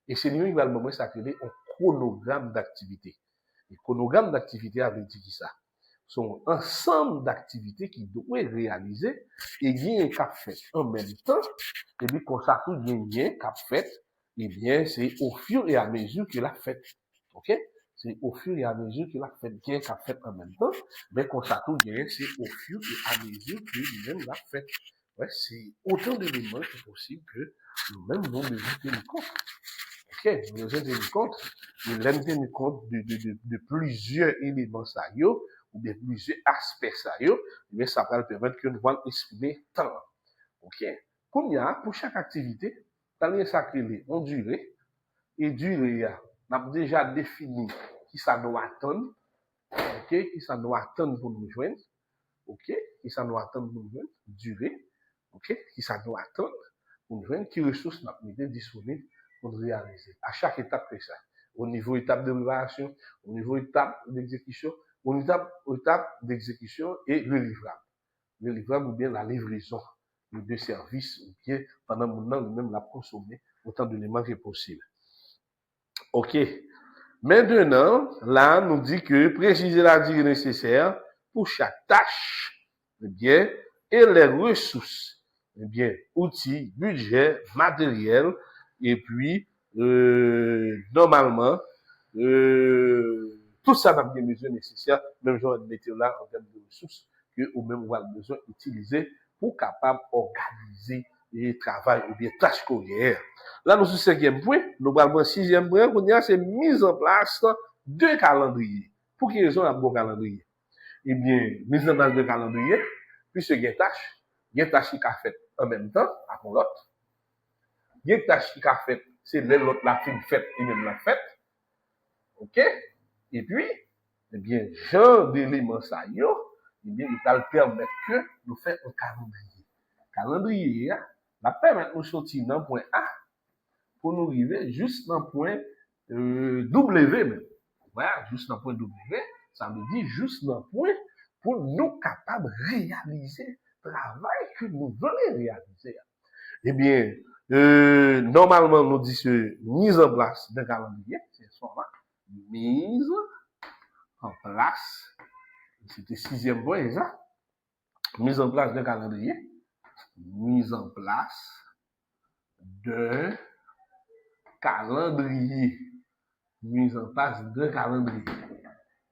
Et c'est lui qui va le moment s'appeler un chronogramme d'activité. Le chronogramme d'activité avait dit ça. Sont ensemble d'activités qui doivent réaliser et bien qu'a fait en même temps et puis quand ça tout bien qu'a fait et bien c'est au fur et à mesure que la fête. OK, c'est au fur et à mesure que la fête bien qu'a fait en même temps mais quand ça tout bien c'est au fur et à mesure que lui-même la fête. Ouais, c'est autant d'éléments que possible que nous-mêmes nous devons tenir compte. OK, nous devons tenir compte, nous devons tenir compte de plusieurs éléments ça ou bien plusieurs aspects ça mais ça va permettre que nous allons exprimer temps. OK. Pour chaque activité, dans les sacrés, on durée et durée, on a déjà défini qui ça doit attendre. OK, qui ça doit attendre pour nous joindre. OK, qui ça doit attendre pour nous joindre, durée. OK, qui ça doit attendre pour nous joindre, qui ressources n'a pas disponibles pour nous réaliser. À chaque étape que ça. Au niveau étape de préparation, au niveau étape d'exécution, au niveau étape d'exécution et le livrable. Le livrable ou bien la livraison de services ou bien pendant mon temps même la consommer autant d'éléments que possible. OK. Maintenant, là, nous dit que préciser la durée nécessaire pour chaque tâche, eh bien, et les ressources, eh bien, outils, budget, matériel, et puis, normalement, tout ça n'a bien besoin nécessaire, même genre de mettre là en termes de ressources, que ou même on a besoin d'utiliser pour capable organiser le travail ou bien tâches courrières. Là, nous, sur le 5e point, nous parlons de 6e point, c'est mise en place de calendrier. Pour quelle raison un bon calendrier? Eh bien, mise en place de calendrier, puisque il y a des tâches qui sont faites en même temps, après l'autre. Il y a des tâches qui sont faites, c'est l'autre la fin faite et même la fête. OK? Et puis, eh bien, genre d'éléments ça, eh bien, il va permettre que nous fassions un calendrier. Calendrier, va permettre nous sortir dans le point A pour nous arriver juste dans le point W même. Voilà, juste dans le point W, ça veut dire juste dans le point pour nous capables de réaliser le travail que nous voulons réaliser. Eh bien, normalement, nous disons mise en place d'un calendrier, c'est ça, mise en place, c'était 6e point, ça, mise en place d'un calendrier, mise en place d'un calendrier, mise en place d'un calendrier.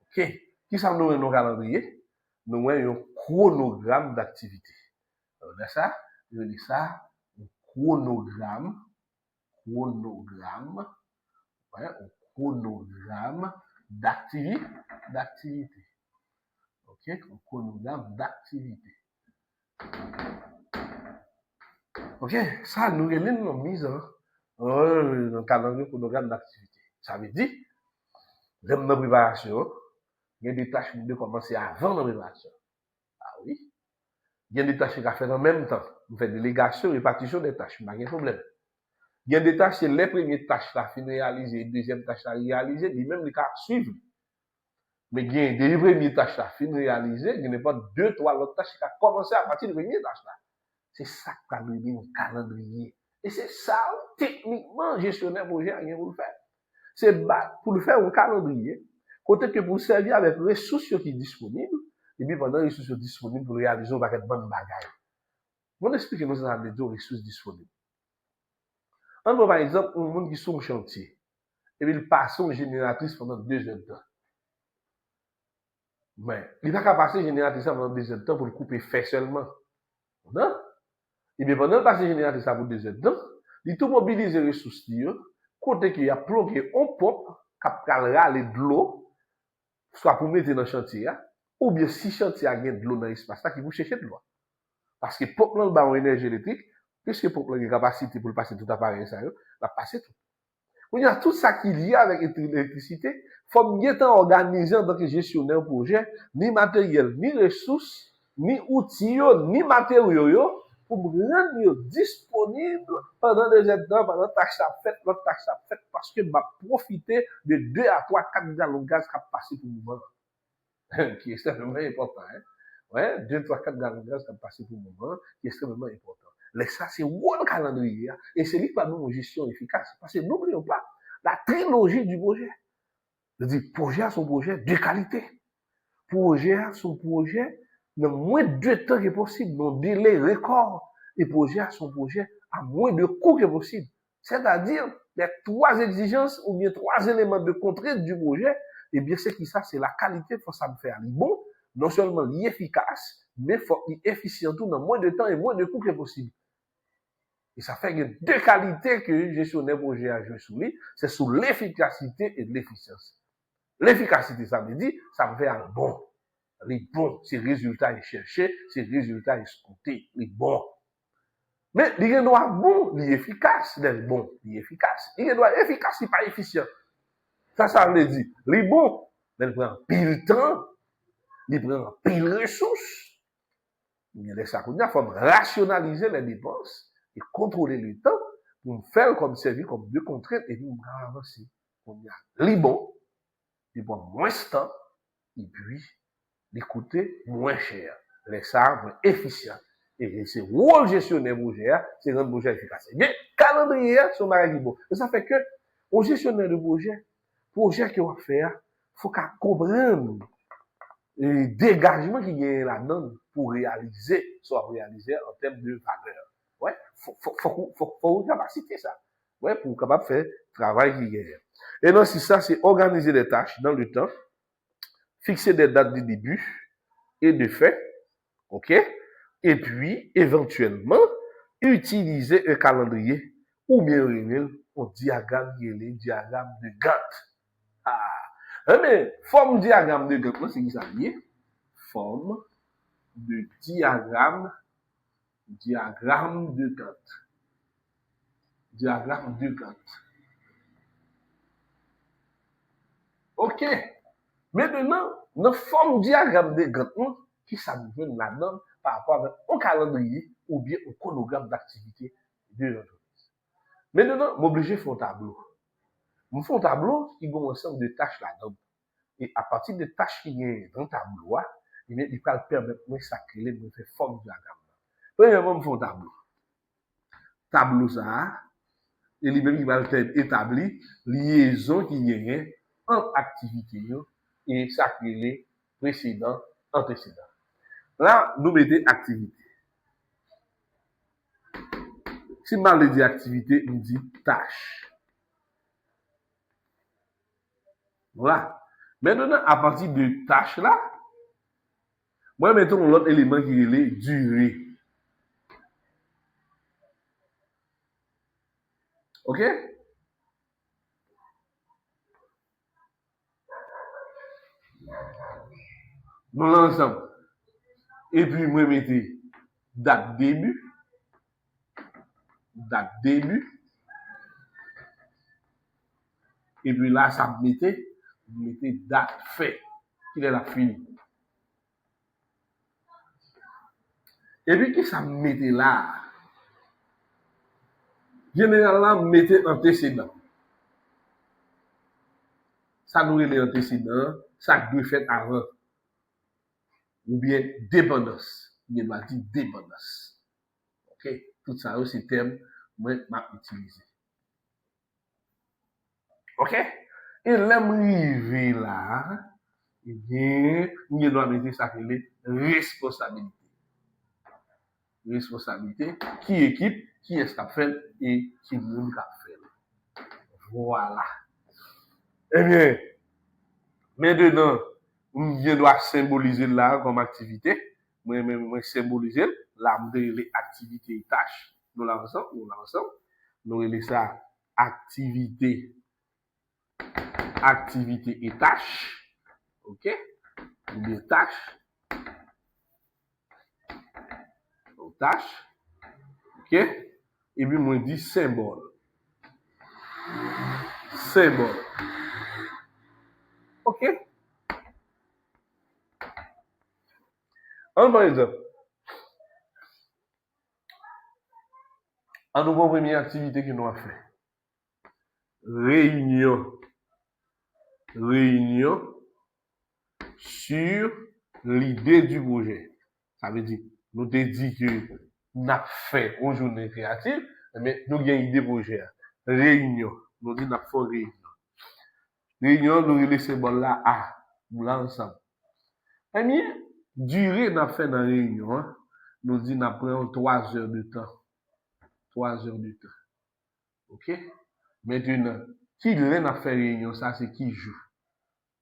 OK, qui ça nous un calendrier? Nous avons un chronogramme d'activité. Alors, ça, je dis ça, un chronogramme, ouais, un chronogramme d'activité. OK, un chronogramme d'activité. OK, ça nous avons mise dans le calendrier chronogramme d'activité. Ça veut dire, j'aime la préparation, il y a des tâches qui doivent commencer avant la préparation. Ah oui. Il y a des tâches qui doivent faire en même temps. On fait délégation, répartition des tâches, pas de problème. Il y a des tâches, c'est les premières tâches là, fin réalisées, les deuxièmes tâches là réalisées, et même les cas suivent. Mais il y a des premières tâches là, fin réalisées, il n'y a pas 2, 3 autres tâches qui ont commencé à partir de la première tâche là. C'est ça que ça veut dire un calendrier. Et c'est ça, techniquement, gestionnaire projet a rien pour le faire. C'est pour le faire un calendrier, côté que pour servir avec les ressources qui sont disponibles, et puis pendant les ressources sont disponibles pour réaliser un paquet de bonnes bagailles. On explique nous ça les deux ressources disponibles. On voit par exemple un monde qui sont au chantier, et puis il passe une génératrice pendant 2 heures de temps. Mais il n'a qu'à passer une génératrice pendant 2 heures de temps pour le couper fait seulement. Non? Et bien pendant le passer une génératrice pour 2 heures de temps, il tout mobilise les ressources, côté qu'il y a plugué un pompe qui a de l'eau, soit pour mettre dans le chantier, ou bien si le chantier a de l'eau dans l'espace, qui vous chercher de l'eau. Parce que pompe dans le bas en énergie électrique, Puisque pour la capacité pour passer tout appareil, ça, la passer tout. Il y a tout ça qui lié avec l'électricité. Faut bien organiser en tant que gestionnaire projet, ni matériel, ni ressources, ni outils, ni matériaux, pour me rendre disponible pendant des temps, pendant que tâche à fait, l'autre tâche à fait, parce que m'a profiter de 2 à 3, 4 gallons de gaz qui a passé pour le moment. Qui est extrêmement important, hein. Ouais, 2, 3, 4 gallons de gaz qui a passé pour le moment, qui est extrêmement important. Mais ça, c'est le calendrier, et c'est lui qui nous une gestion efficace. Parce que n'oublions pas, la trilogie du projet. C'est-à-dire, projet à son projet de qualité. Projet à son projet, dans moins de temps que possible, dans délai record. Et projet à son projet, à moins de coût que possible. C'est-à-dire, les 3 exigences ou bien 3 éléments de contrainte du projet, eh bien, c'est qui ça? C'est la qualité, faut ça me faire. Bon, non seulement efficace, mais faut efficient tout dans moins de temps et moins de coût que possible. Et ça fait que 2 qualités que le gestionnaire projet a joué sur lui, c'est sur l'efficacité et l'efficience. L'efficacité, ça veut dire, ça me fait un bon. Les bons, c'est résultat est cherché, c'est résultat escompté, les bons. Mais, il doit bon, il est efficace, il est bon, il est efficace. Il doit efficace, il n'est pas efficient. Ça veut dire, les bons, il prend pile temps, il prend pile ressources. Il y a des ça qu'on a, il faut rationaliser les dépenses et contrôler le temps pour me faire comme servir comme 2 contraintes et nous avancer. On y a les bons, ils prennent moins de temps et puis les coûter moins cher. Les ça moins efficient. Et c'est rôle gestionnaire projet, c'est rendre projet efficace. Mais calendrier, c'est un bagage bon. Et ça fait que, au gestionnaire de projet qu'on va faire, faut qu'on comprenne les dégagements qui y a là-dedans pour réaliser, soit réaliser en termes de valeur. Ouais, faut capacité ça. Ouais, pour capable faire travail qui y a. Et non, si ça, c'est organiser les tâches dans le temps, fixer des dates de début et de fin, ok? Et puis, éventuellement, utiliser un calendrier ou bien un diagramme qui est le diagramme de Gantt. Ah, mais forme diagramme de Gantt, c'est qui ça lié? Forme de diagramme de Gantt. Diagramme de Gantt. Ok. Maintenant, dans forme diagramme de Gantt, qui ça nous donne là-dedans par rapport à un calendrier ou bien un chronogramme d'activité de l'entreprise. Maintenant, m'obliger à faire un tableau. Je fais un tableau qui a un ensemble de tâches là-dedans. Et à partir des tâches qui sont dans le tableau, il va permettre de s'accélérer, de faire forme diagramme. Premièrement, je fais un tableau. Tableau ça, et lui-même il va établir liaison qui y a entre activité et s'accélérer précédent, antécédent. Là, nous mettons activité. Si je parle de activité, on dit tâche. Voilà. Maintenant, à partir de tâche là, moi, mettons l'autre élément qui est la durée. OK? Nous l'ensemble. Et puis, moi, mettez date début. Date début. Et puis là, ça me mettez date fin. Qui est la fin. Et puis, qui ça me mettez là? Généralement, mettez antécédent. Ça nous est antécédent, ça doit faire avant. Ou bien dépendance. Il doit dire dépendance. OK? Tout ça, c'est terme, moi, je utilisé. OK? Et là, m'arrive là, eh bien, nous doit mettre ça que les responsabilités. Responsabilité, qui équipe, qui est-ce qu'a fait et qui monde qu'a fait. Voilà. Eh bien, maintenant, je dois symboliser là comme activité. Moi, symboliser là, les activités et tâches. Nous l'ensemble. Nous relèvons ça activité et tâches. OK? Des tâches. OK? et puis moi dit symbole. Symbole. OK? Par exemple, en nous première activité que nous avons fait. Réunion sur l'idée du projet. Ça veut dire, nous te dit que nous avons fait une journée créative, mais nous avons une idée projet. Réunion. Nous dit nous avons fait réunion. Réunion, nous avons laissé bon là à nous l'ensemble. Eh bien, durée nous fait dans la réunion, nous dit nous prenons 3 heures de temps. 3 heures de temps. OK? Maintenant, qui n'a fait réunion, ça c'est qui joue.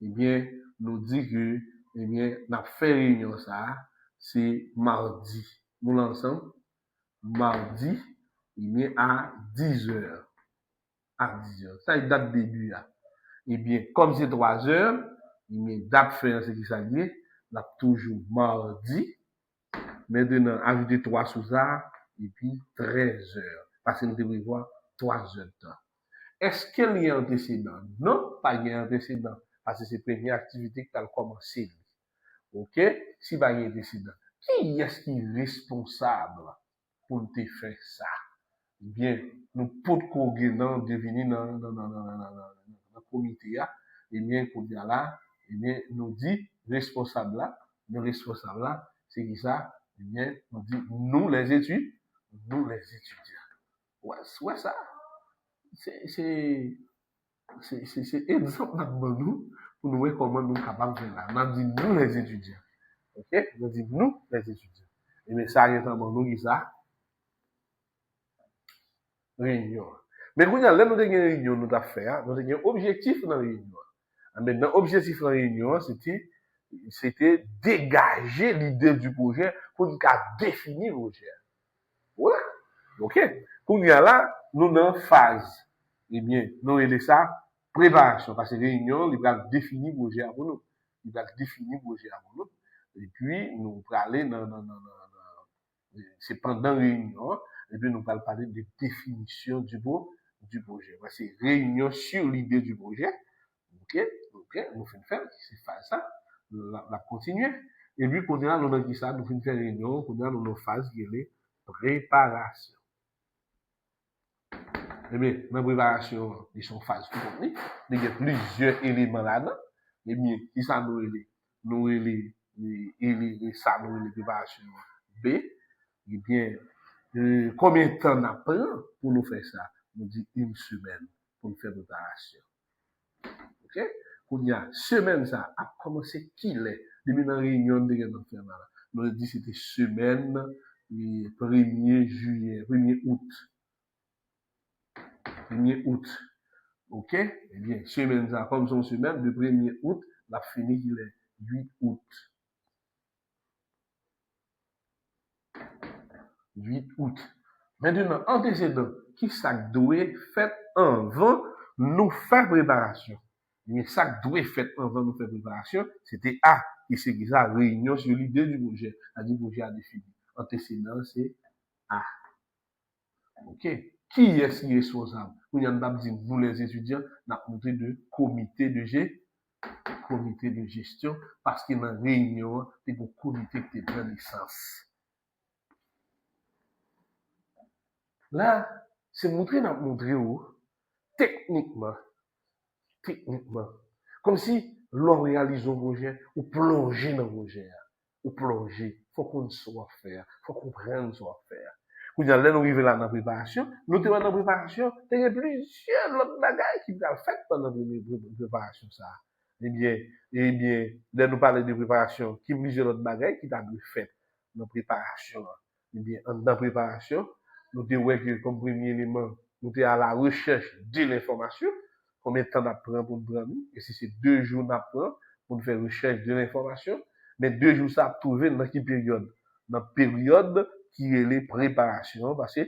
Eh bien, nous dit que, eh bien, n'a fait réunion ça, c'est mardi. Nous l'ensemble, mardi, eh bien, à 10 heures. À 10 heures. Ça, c'est date début, là. Eh bien, comme c'est 3 heures, eh bien, date fin, c'est qui ça dit, là, toujours mardi. Maintenant, ajouter 3 sous ça, et puis 13 heures. Parce que nous devons voir 3 heures de temps. Est-ce qu'il y a un antécédent? Non, pas y a un antécédent. Parce que c'est la première activité qui a commencé. OK? Si il y a un antécédent. Qui est-ce qui est responsable pour te faire ça? Eh bien, nous pouvons devenir dans le comité. Eh bien, pour dire là, eh bien, nous dit responsable là, nous responsable là, c'est qui ça? Eh bien, nous dit nous les étudiants. Ouais, ça. C'est exemple pour nous voir comment nous sommes capables de faire là. On a dit nous les étudiants. OK? On a dit nous les étudiants. Et bien, ça arrive dans nous qui ça? Réunion. Mais quand nous avons une réunion, nous avons fait, nous avons un objectif dans la réunion. Maintenant, l'objectif dans la réunion, c'était dégager l'idée du projet pour nous définir le projet. Voilà. OK? Quand nous là, nous dans une phase. Eh bien, nous avons ça préparation. Parce que réunion, il va définir le projet pour nous. Il va définir le projet pour nous. Et puis, nous allons aller c'est pendant la réunion, et puis nous allons parler de définition du projet. C'est réunion sur l'idée du projet. OK? Nous faisons faire, c'est faire ça, la continuer. Et puis, quand nous avons dit ça, nous faisons faire réunion, quand nous avons une phase qui est préparation. Eh bien, dans la préparation, ils sont phase tout compris. Il y a plusieurs éléments là-dedans. Eh bien, qui ça nous les préparation B. Eh bien, combien de temps on apprend pour nous faire ça? Nous dit 1 semaine pour nous faire préparation. OK? Quand il y a une semaine, ça a commencé qu'il est. Depuis la réunion de l'enfer, nous dit c'était semaine 1er juillet, 1er août. 1er août. OK? Eh bien, semaine, ça, comme son semaine, de 1er août, la fini qu'il est 8 août. 8 août. Maintenant, antécédent, qui ça doit faire avant nous faire préparation? Mais ça doit faire avant nous faire préparation, c'était A, qui c'est ça, réunion sur l'idée du projet. Le projet a défini. Antécédent, c'est A. OK? Qui est-ce qui est responsable? Nous avons dit, nous les étudiants, nous avons montré de comité de gestion, parce qu'il y a une réunion, c'est pour comité qui prend licence. Là, c'est montrer techniquement, comme si l'on réalise un projet, ou plonger dans le projet, ou plonger, faut qu'on soit faire, faut qu'on prenne soit faire. Quand nous arrivons là dans la préparation, nous sommes dans la préparation, il y a plusieurs autres bagages qui sont faites pendant la préparation. Ça. Eh bien, là nous parlons de préparation, qui plusieurs autres bagages qui sont faites dans la préparation. Eh bien, dans la préparation, nous avons comme premier élément, nous sommes à la recherche de l'information. Combien de temps on prend pour nous prendre? Et si c'est 2 jours on prend pour nous faire recherche de l'information, mais 2 jours ça a trouvé dans quelle période? Dans la période qui est les préparations, parce que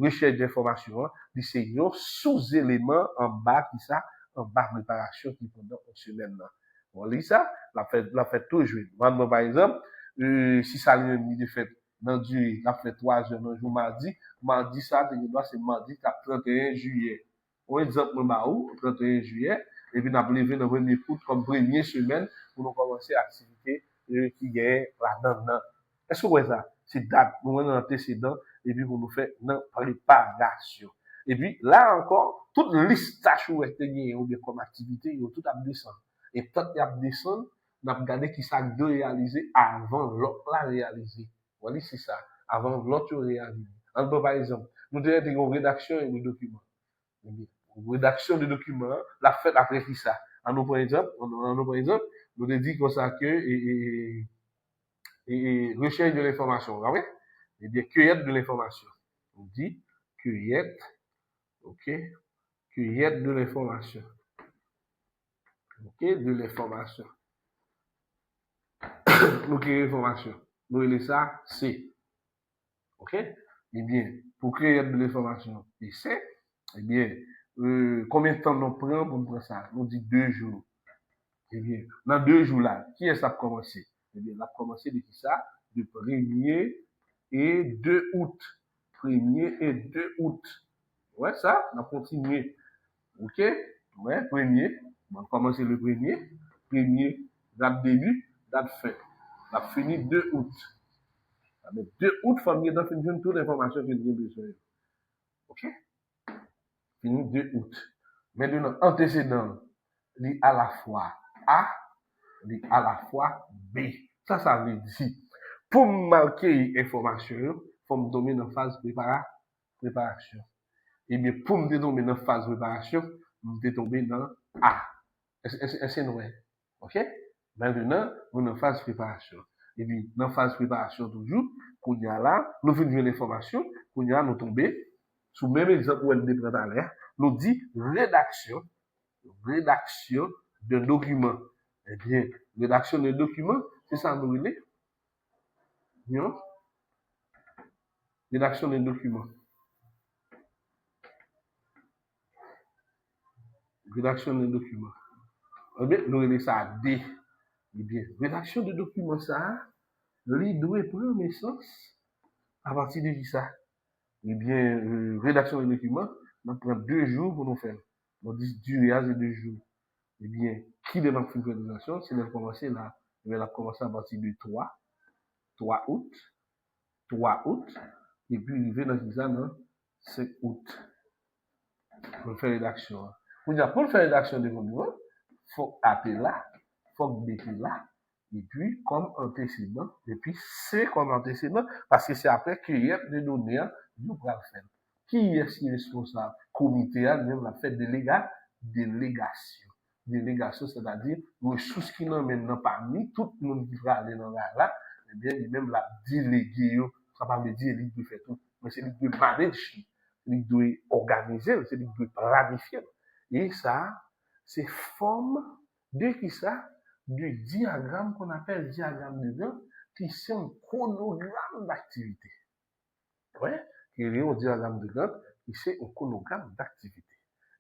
recherche d'information, c'est un sous-élément en bas qui ça, en bas préparation qui pendant une semaine là. On lit ça, la fait toujours. Maintenant, par exemple, si ça a de fait dans durée, ça fait 3 heures, dans le jour mardi. Mardi, ça, c'est mardi, 31 juillet. On exemple, nous, 31 juillet, et puis, nous avons levé dans le 1er août comme première semaine pour nous commencer l'activité qui est là-dedans. Est-ce que vous voyez ça? C'est date, nous avons antécédent, et puis, pour nous faire une préparation. Et puis, là encore, toute liste tâches ou bien comme activité, ils ont tout à descendre. Et quand il y a descendre, on a regardé qui ça doit réaliser avant l'autre la réaliser. Voilà, c'est ça. Avant l'autre réaliser. Par exemple, nous devons une rédaction et des documents. Rédaction de documents, la fête après qui ça. En nous, par exemple, nous dit comme ça que, et recherche de l'information. Ah ouais? Eh bien, cueillette de l'information. On dit cueillette, ok? Cueillette de l'information. Ok? De l'information. Nous créons l'information. Nous les ça, c'est. Ok? Eh bien, pour créer de l'information, et c'est, eh bien, combien de temps nous prend pour prendre ça? Nous dit 2 jours. Eh bien, dans 2 jours là, qui est-ce qui a commencé? Eh bien, on a commencé depuis ça, de 1er et 2 août. 1er et 2 août. Ouais, ça, on a continué. Ok? Ouais, 1er. On a commencé le 1er. 1er, date début, date fin. On a fini 2 août. Avec 2 août, il faut que nous donne toute l'information que nous avons besoin. Ok? Fini 2 août. Maintenant, antécédent, lit à la fois A, lit à la fois B. Ça veut dire, pour marquer l'information, il faut me donner dans phase préparation. Et bien, pour me tomber dans phase préparation, je tomber dans A. Est-ce que nous est? Ok? Maintenant, nous dans phase préparation. Et puis, dans phase préparation toujours, qu'on y a là, nous venons l'information, qu'on y a nous tomber, sous même exemple où elle dépend à l'air, nous dit rédaction d'un document. Eh bien, rédaction d'un document, c'est ça nous relève. Non? Rédaction d'un document. Rédaction d'un document. Eh bien, nous relève ça D. Eh bien, rédaction de document, ça, lui doit prendre naissance à partir de ça. Eh bien, rédaction de document, on prend 2 jours pour nous faire. On dit durée de 2 jours. Eh bien, qui demande une réalisation? C'est de commencer là. On va commencer à partir du 3 août, et puis il vient dans ça, non? 5 août. Pour faire rédaction. Pour faire rédaction de document, il faut appeler là, il faut décrire là, et puis comme antécédent, et puis c'est comme antécédent, parce que c'est après qu'il y a des données, nous pourrons le faire. Qui est-ce qui est responsable? Comité, même la fait délégation. Délégation, c'est-à-dire, ressources qui n'ont maintenant parmi, tout le monde qui va aller dans là, eh bien, il même la délégué, ça va me dire, il doit faire tout, mais c'est lui qui doit manager, il doit organiser, c'est lui qui doit planifier. Et ça, c'est forme de qui ça? Du diagramme qu'on appelle diagramme de Gantt, qui c'est un chronogramme d'activité. Ouais, qui est au diagramme de Gantt, qui c'est un chronogramme d'activité.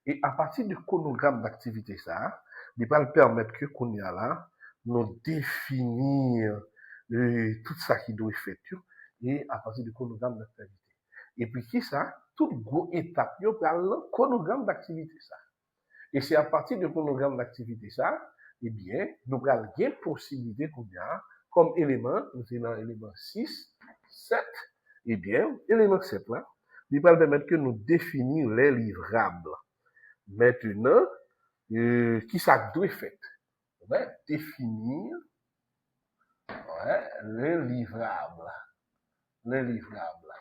Et à partir du chronogramme d'activité, ça, il va permettre que qu'on y a là, nous définir tout ça qui doit être fait, et à partir du chronogramme d'activité. Et puis, qui ça? Toute grosse étape, il y a le chronogramme d'activité, ça. Et c'est à partir du chronogramme d'activité, ça, eh bien, nous avons bien possibilité qu'on a comme élément, nous sommes dans l'élément 6, 7, eh bien, élément 7 là, il va permettre que nous définir les livrables. Maintenant, qui ça doit faire? Ouais, définir les livrables. Les livrables.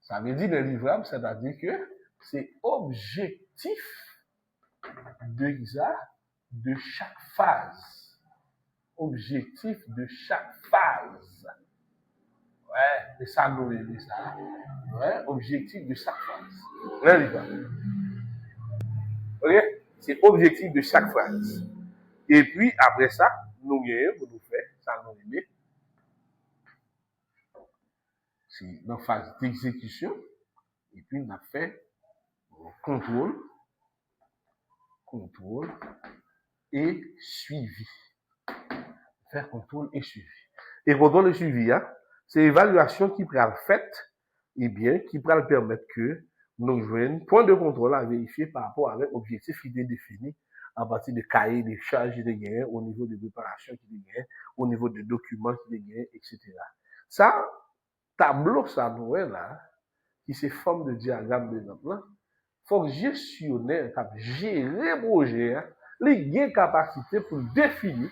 Ça veut dire les livrables, c'est-à-dire que c'est objectif de chaque phase. Objectif de chaque phase. Ouais, c'est ça nous dit ça. Ouais, objectif de chaque phase. Les livrables. Ok? C'est objectif de chaque phase. Et puis, après ça, nous pour nous faire, ça nous dit, c'est dans la phase d'exécution, et puis on a fait contrôle et suivi. Faire contrôle et suivi. Et contrôle et suivi, hein, C'est l'évaluation qui prend le fait, et bien, qui prend le permettre que nous jouions point de contrôle à vérifier par rapport avec l'objectif qui est défini à partir de cahiers de charges qui est gagné, au niveau de préparation qui est gagné, au niveau de documents qui est gagné, etc. Ça, tableau, ça, nous est là, qui se forme de diagramme de notre là, faut que gestionnaire, gérer le projet, les gains capacité pour définir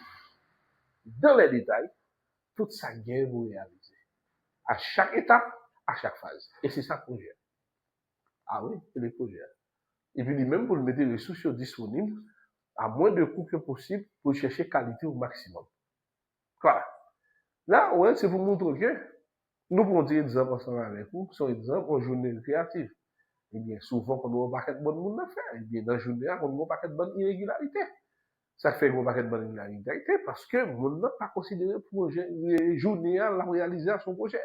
dans les détails tout ça gain vous réaliser. À chaque étape, à chaque phase. Et c'est ça le projet. Ah oui, c'est le projet. Et puis, même pour mettre les ressources disponibles, à moins de coûts que possible, pour chercher qualité au maximum. Voilà. Là, ouais, c'est pour montrer que nous pouvons dire des exemples ensemble avec vous, sur exemple, en journée créative. Eh bien, souvent, quand on a un paquet de bonnes monde à faire, eh bien, dans la journée, on a un paquet de bonnes irrégularités. Ça fait qu'on paquet de bonnes irrégularités parce que on n'a pas considéré le projet, les journées à la réaliser son projet.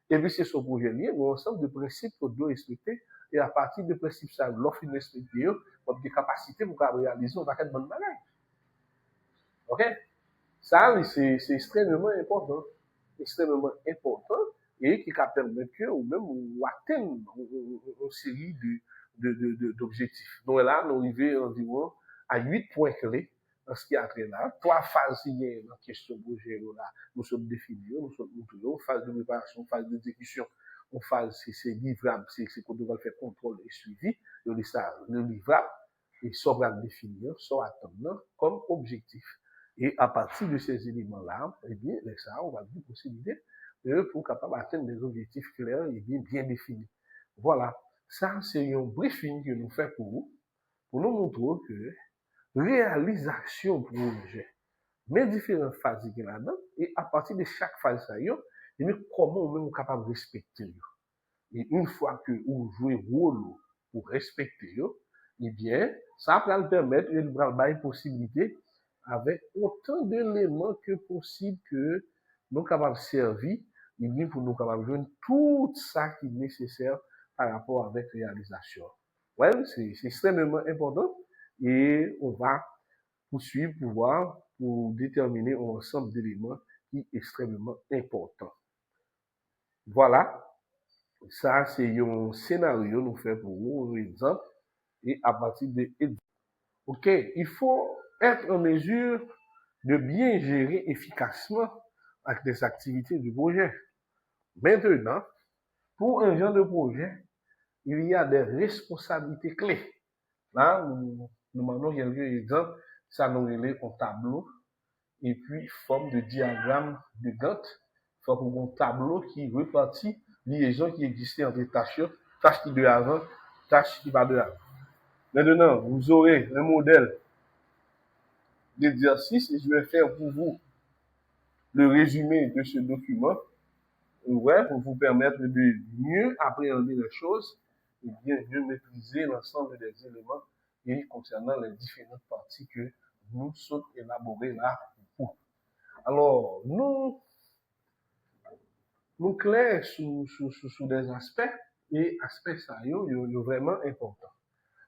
Et puis, c'est son projet lié, un ensemble de principes qu'on doit respecter. Et à partir de principes, ça, l'offre respecter, on a des capacités pour réaliser un paquet de bonnes bagages. OK? Ça, c'est extrêmement important. Extrêmement important. Et qui va permettre que, ou même, ou atteindre une série d'objectifs. Donc là, nous arrivons environ à 8 points clés dans ce qui a trait là. 3 phases il y a dans la question projet là. Nous sommes définis, nous sommes montrés, phase de préparation, phase d'exécution. On phase, c'est livrable, c'est qu'on doit faire contrôle et suivi. Le livrable, et ça va définir, ça attendre comme objectif. Et à partir de ces éléments-là, eh bien, ça, on va dire possibilité pour capable atteindre des objectifs clairs et bien définis. Voilà. Ça, c'est un briefing que nous faisons pour nous montrer que réalisation projet, mais différentes phases qu'il y a là-dedans, et à partir de chaque phase, ça y est, et comment on est capable de respecter. Et une fois que vous jouez rôle pour respecter, eh bien, ça va nous permettre de avoir une possibilité avec autant d'éléments que possible que nous sommes capables de servir, et bien pour nous capables de jouer tout ça qui est nécessaire par rapport avec la réalisation. Ouais, c'est extrêmement important et on va poursuivre pour voir, pour déterminer un ensemble d'éléments qui est extrêmement important. Voilà. Ça, c'est un scénario nous fait pour vous, un exemple, et à partir de... OK, il faut être en mesure de bien gérer efficacement avec les activités du projet. Maintenant, pour un genre de projet, il y a des responsabilités clés. Là, nous demandons quelques exemples, ça nous relève en tableau, et puis forme de diagramme de Gantt, forme un tableau qui répartit liaison qui existait entre tâches qui de avant, tâches qui va de avant. Maintenant, vous aurez un modèle d'exercice et je vais faire pour vous le résumé de ce document, ouais, pour vous permettre de mieux appréhender les choses et bien mieux maîtriser l'ensemble des éléments et concernant les différentes parties que nous sommes élaborés là pour vous. Alors, nous clairs sur des aspects et aspects ça sont vraiment importants.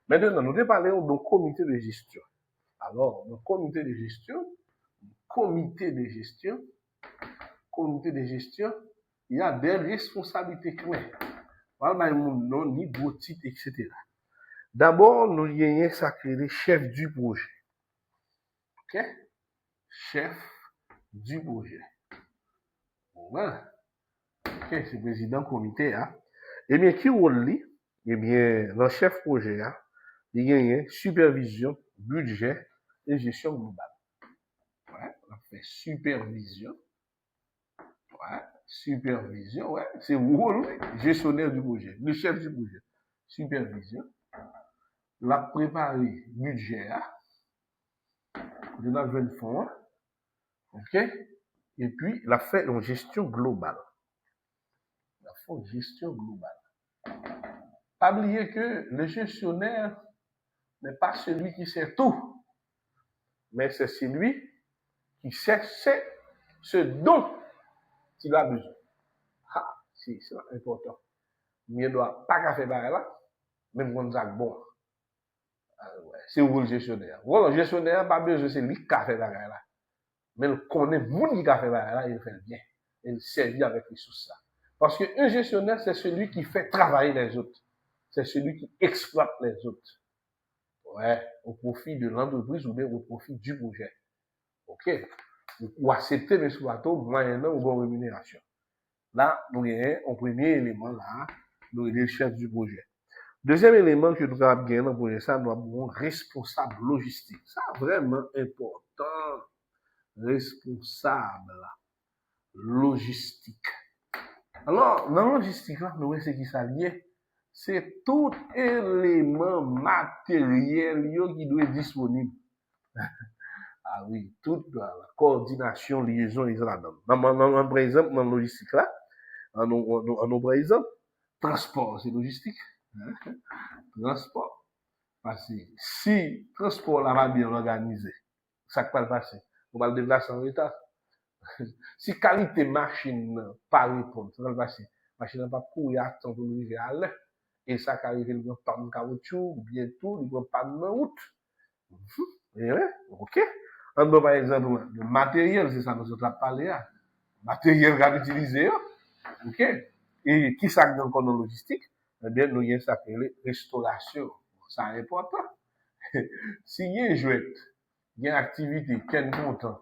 Maintenant, nous parlons d'un comité de gestion. Alors, le comité de gestion, il y a des responsabilités claires. Voilà, nom, niveau titre, etc. D'abord, nous y avons sacré les chefs du projet. OK? Chef du projet. Voilà. OK, c'est le président comité. Hein? Eh bien, qui rôle? Eh bien, le chef projet, hein, il y a supervision, budget et gestion globale. Ouais, on fait supervision. Ouais, supervision, ouais, c'est le rôle gestionnaire du projet, le chef du projet. Supervision. La préparer budget, de la jeune fonds, ok? Et puis, la fait une gestion globale. La fait gestion globale. Pas oublier que le gestionnaire n'est pas celui qui sait tout, mais c'est celui qui sait ce dont il a besoin. Ah, c'est important. Mais il ne doit pas faire là, même quand ça bon. C'est vous le gestionnaire. Voilà, le gestionnaire, pas besoin, c'est lui qui a fait là. Mais il connaît le monde qui a fait là, il fait bien. et servir avec ressources. Parce qu'un gestionnaire, c'est celui qui fait travailler les autres. C'est celui qui exploite les autres. Ouais, au profit de l'entreprise ou bien au profit du projet. OK? Ou accepter mes sous-bateaux moyennant une bonne rémunération. Là, nous avons un premier élément là, nous avons le chef du projet. Deuxième élément que nous avons gagné dans le projet, ça, nous avons un responsable logistique. Ça, vraiment important. Responsable logistique. Alors, dans la logistique, là, nous voyons ce qui s'allie. C'est tout élément matériel qui doit être disponible. Ah oui, toute la coordination, liaison, ils ont là-dedans. Par exemple, dans la logistique là, par exemple, transport, c'est logistique. Transport. Parce que si transport là va bien organisé, ça ne va pas passer. On va le déplacer en retard. Si qualité machine pas répondre, ça va passer. Machine n'a pas courir à temps pour arriver à l'heure. Et ça qui arrive, il va pas de caoutchouc, bientôt, il va pas de route. OK? On doit, par exemple, le matériel, c'est ça que nous avons parlé là. Matériel qu'on utilise, OK? Et qui ça dans le logistique? Eh bien, nous avons ça qui est restauration. Ça est important. Si il y a une jouette, il y a une activité, qui est content,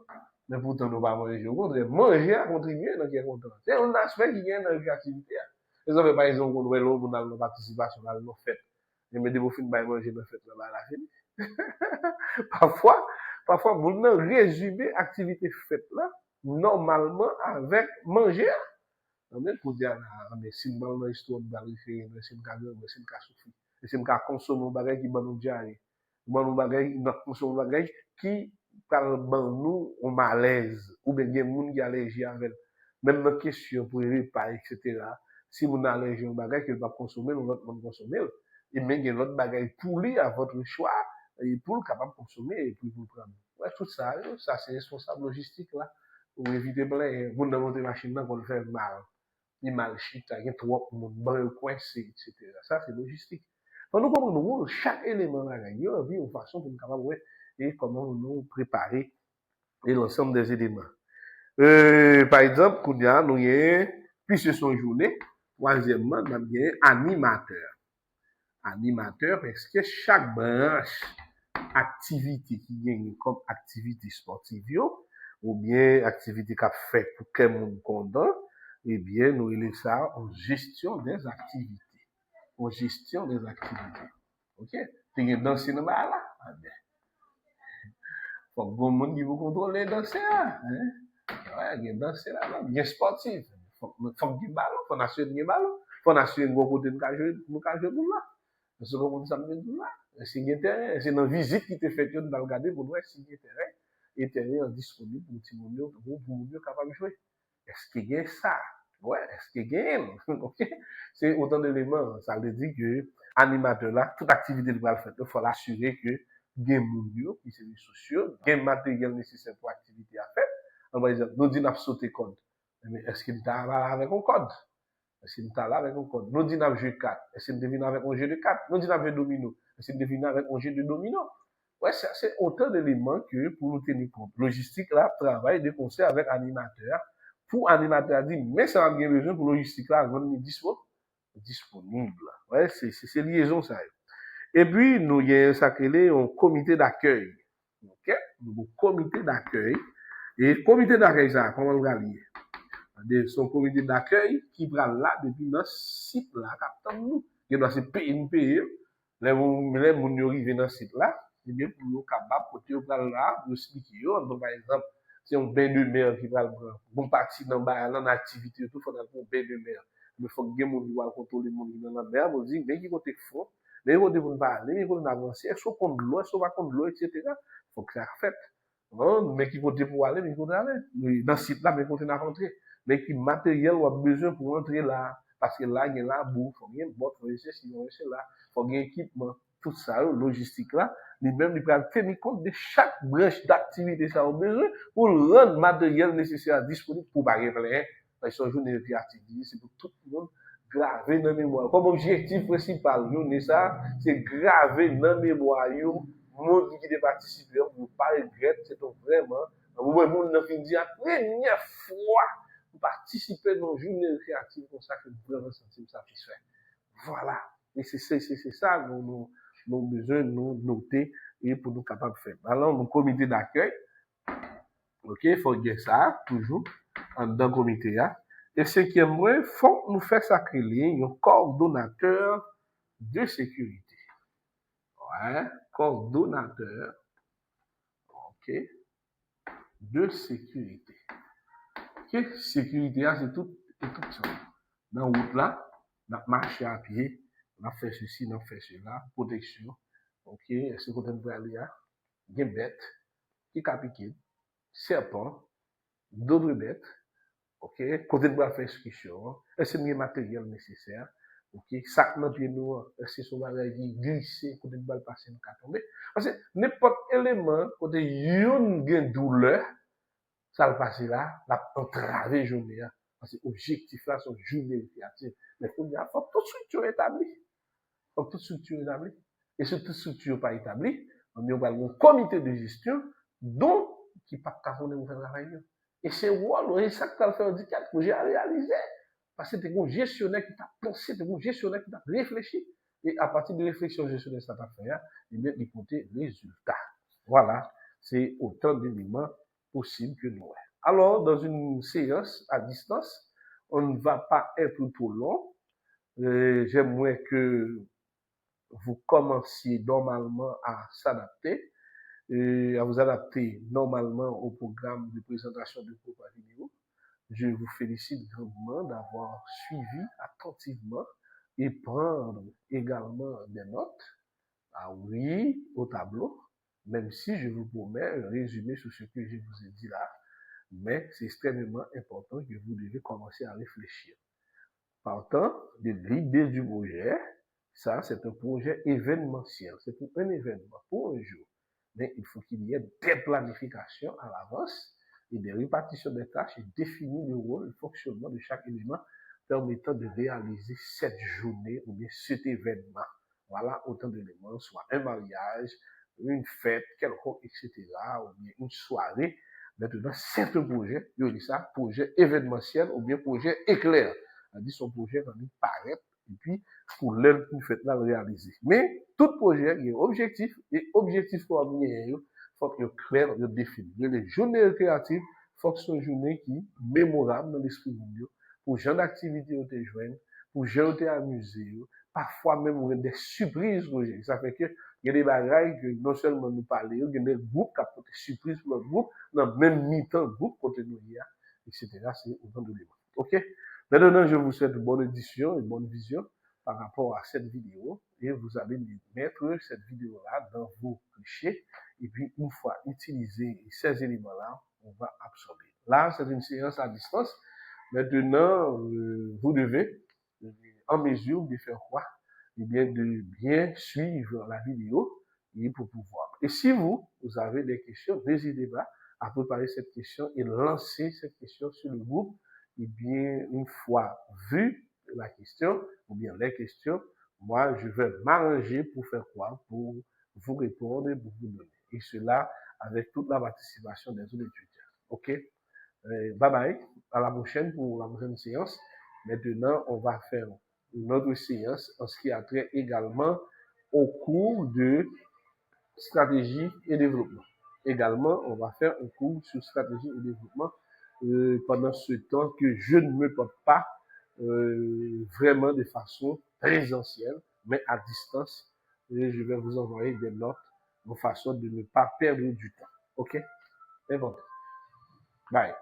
mais pourtant nous ne pas manger, au contraire, manger a contribué dans qui est content. C'est un aspect qui vient dans l'activité. Les autres, par exemple, on doit l'eau, on a une participation dans nos fêtes. Et mais de vous finir par manger dans fête là, la fête. Parfois, vous n'avez résumé activité faite là, normalement, avec manger. Mais pour dire, mais si nous avons une histoire de vérifier, si nous avons souffrir, si nous avons consommé un bagage qui va nous diarrhée, nous consommons un bagage qui parle nous au malaise, ou bien il y a des gens qui sont allergiques avec. Même dans question pour les repas, etc. Si vous avez allergie à un bagage qu'il ne va pas consommer, nous ne consommer. Et même il y a l'autre bagage pour lui à votre choix, et pour le capable de consommer, et puis vous le prendre. Ouais, tout ça, c'est responsable logistique là. Pour éviter plein, vous n'avez pas de machine là pour le faire mal. Il mal chita, il y a trop de monde coincé, etc. Ça, c'est logistique. Donc, nous comprenons chaque élément là, il y a une façon pour nous capable et comment nous préparer l'ensemble des éléments. Par exemple, nous avons puisque son journée, troisièmement, nous avons animateur. Animateur, parce que chaque branche, activité qui gagne comme activité sportive, ou bien activité qu'a fait pour que le monde content, eh bien, nous avons ça en gestion des activités. En gestion des activités. OK? Tu as dansé dans là? Ah bien. Faut que le monde qui vous contrôler danser là. Ouais, il y a danser là, bien sportif. Faut que ballon, faut assurer des ballons, faut assurer un gros côté de cage pour là. Parce que comment ça me dit là? C'est un terrain, c'est une visite qui te fait tu dans le garder pour voir si un terrain est terrain disponible pour tout le monde pour mieux capable de jouer. Est-ce qu'il y a ça? Ouais, est-ce qu'il y a OK? C'est autant d'éléments. Ça veut dire que animateur là, toute activité de faire, il faut l'assurer que il y a des qui sont sociaux, il y a matériel nécessaire pour l'activité à faire. Par exemple, nous disons sauter code. Mais est-ce qu'il est avec un code? Est-ce qu'il est là avec un code? Nous disons jouer 4. Est-ce qu'il devine avec un jeu de 4? Nous disons jouer domino. Est-ce qu'il devine avec un jeu de domino? Ouais, c'est autant d'éléments que pour nous tenir compte. Logistique là, travaille de concert avec animateur. Pour animateur dire, mais ça va bien besoin pour logistique là, avant de disponible. Ouais, c'est liaison ça. Et puis, nous y a sacré un comité d'accueil. OK? Un comité d'accueil. Et comité d'accueil, ça, comment on va lier? Son comité d'accueil qui prend là depuis notre site là, captant nous. Il doit se payer une paye. Les gens qui arrivent dans ce site là, et bien, pour nous capables, pour nous là, pour expliquer. Donc, par exemple, c'est un bain de mer qui va le prendre. Bon, parti dans une activité, tout, il faut un bain de mer. Mais il faut que les gens qui contrôler les gens dans la mer, vous dites, mais qui côté fond, mais il faut que vous parlez, mais il faut avancer, est-ce qu'on compte l'eau, est-ce qu'on va compte l'eau, etc. Il faut que ça soit fait. Mais qui côté pour aller, mais il faut aller. Dans ce site là, mais il faut à rentrer. Mais qui matériel ou a besoin pour entrer là. Parce que là, il y a la bouffe, il y a une boîte, il faut qu'il y ait équipement. Tout ça, logistique là, lui-même, il peut tenir compte de chaque branche d'activité ça a besoin pour rendre matériel nécessaire disponible pour barrer plein. Parce que son journée créative, c'est pour tout le monde graver dans la mémoire. Comme objectif principal, journée ça, c'est graver dans la mémoire, le monde qui est participé, pour ne pas regretter, c'est vraiment, vous voyez, le monde qui dit la première fois, participer dans une journée créative comme ça que vous vraiment sentir satisfait. Voilà. Et c'est ça que nous avons besoin de nous noter et pour nous capables de faire. Alors, nos comités d'accueil, ok, il faut dire ça, toujours, dans le comité. Là. Et ce qui est moins, il faut nous faire sacrer un coordonnateur de sécurité. Ouais, coordonnateur, ok, de sécurité. Ok, sécurité, c'est tout ça. Dans la route là, on a marché à pied, on a fait ceci, on a fait cela, protection. Ok, est-ce qu'on peut aller là? Des bêtes, qui capiquent, serpents, d'autres bêtes. Ok, côté de bois faire excursion, est-ce qu'il y a matériel nécessaire? Ok, sac dans pied nous, est-ce que son bagage qui glisse, côté de bois passer, nous tomber? Parce que n'importe élément, côté yon gen douleur, ça le passe là, la entravé journée. Parce que l'objectif là, c'est journée créative. Mais il faut toute structure établie. Faut toute structure établie. Et si toute structure pas établie, on a un comité de gestion dont qui pas capable de faire travail. Et c'est rôle, ça que tu as fait un projet à réaliser. Parce que tu es un gestionnaire qui t'a pensé, tu es un gestionnaire qui t'a réfléchi. Et à partir de réflexion gestionnaire que tu as fait, eh bien, il côté résultat. Voilà. C'est autant d'éléments possibles que nous avons. Alors, dans une séance à distance, on ne va pas être trop long. J'aimerais que vous commenciez normalement à s'adapter, à vous adapter normalement au programme de présentation de cours par vidéo. Je vous félicite grandement d'avoir suivi attentivement et prendre également des notes. Ah oui, au tableau, même si je vous promets un résumé sur ce que je vous ai dit là, mais c'est extrêmement important que vous devez commencer à réfléchir. Partant de l'idée du projet, ça c'est un projet événementiel, c'est pour un événement, pour un jour. Mais il faut qu'il y ait des planifications à l'avance et des répartitions des tâches et définir le rôle, le fonctionnement de chaque élément permettant de réaliser cette journée ou bien cet événement. Voilà autant d'éléments, soit un mariage, une fête, quelconque, etc., ou bien une soirée. Maintenant, c'est un projet, il y a ça, projet événementiel ou bien projet éclair. On dit son projet va nous paraître et puis pour l'heure pour fait là le réaliser. Mais tout projet il y a objectif et objectif pour il faut que clair, le défini. Les journées créatives, faut que ce soit une journée qui est mémorable dans l'esprit de Dieu pour genre d'activité où te joindre, pour genre te amuser, parfois même on a des surprises projet. Ça fait que il y a des bagages que non seulement nous parler, il y a des groupes qui apportent des surprises pour le groupe, dans même mi-temps groupe côté nous etc. C'est autant de l'éléments. OK? Maintenant, je vous souhaite une bonne édition, une bonne vision par rapport à cette vidéo et vous allez mettre cette vidéo-là dans vos clichés et puis une fois utilisé ces éléments-là, on va absorber. Là, c'est une séance à distance. Maintenant, vous devez, en mesure de faire quoi? Eh bien, de bien suivre la vidéo et pour pouvoir. Et si vous avez des questions, n'hésitez pas à préparer cette question et lancer cette question sur le groupe. Eh bien, une fois vu la question, ou bien les questions, moi, je vais m'arranger pour faire quoi? Pour vous répondre et pour vous donner. Et cela avec toute la participation des autres étudiants. OK? Bye bye. À la prochaine pour la prochaine séance. Maintenant, on va faire une autre séance en ce qui a trait également au cours de stratégie et développement. Également, on va faire un cours sur stratégie et développement pendant ce temps que je ne me porte pas vraiment de façon présentielle, mais à distance. Et je vais vous envoyer des notes de façon de ne pas perdre du temps. OK? Et bon. Bye.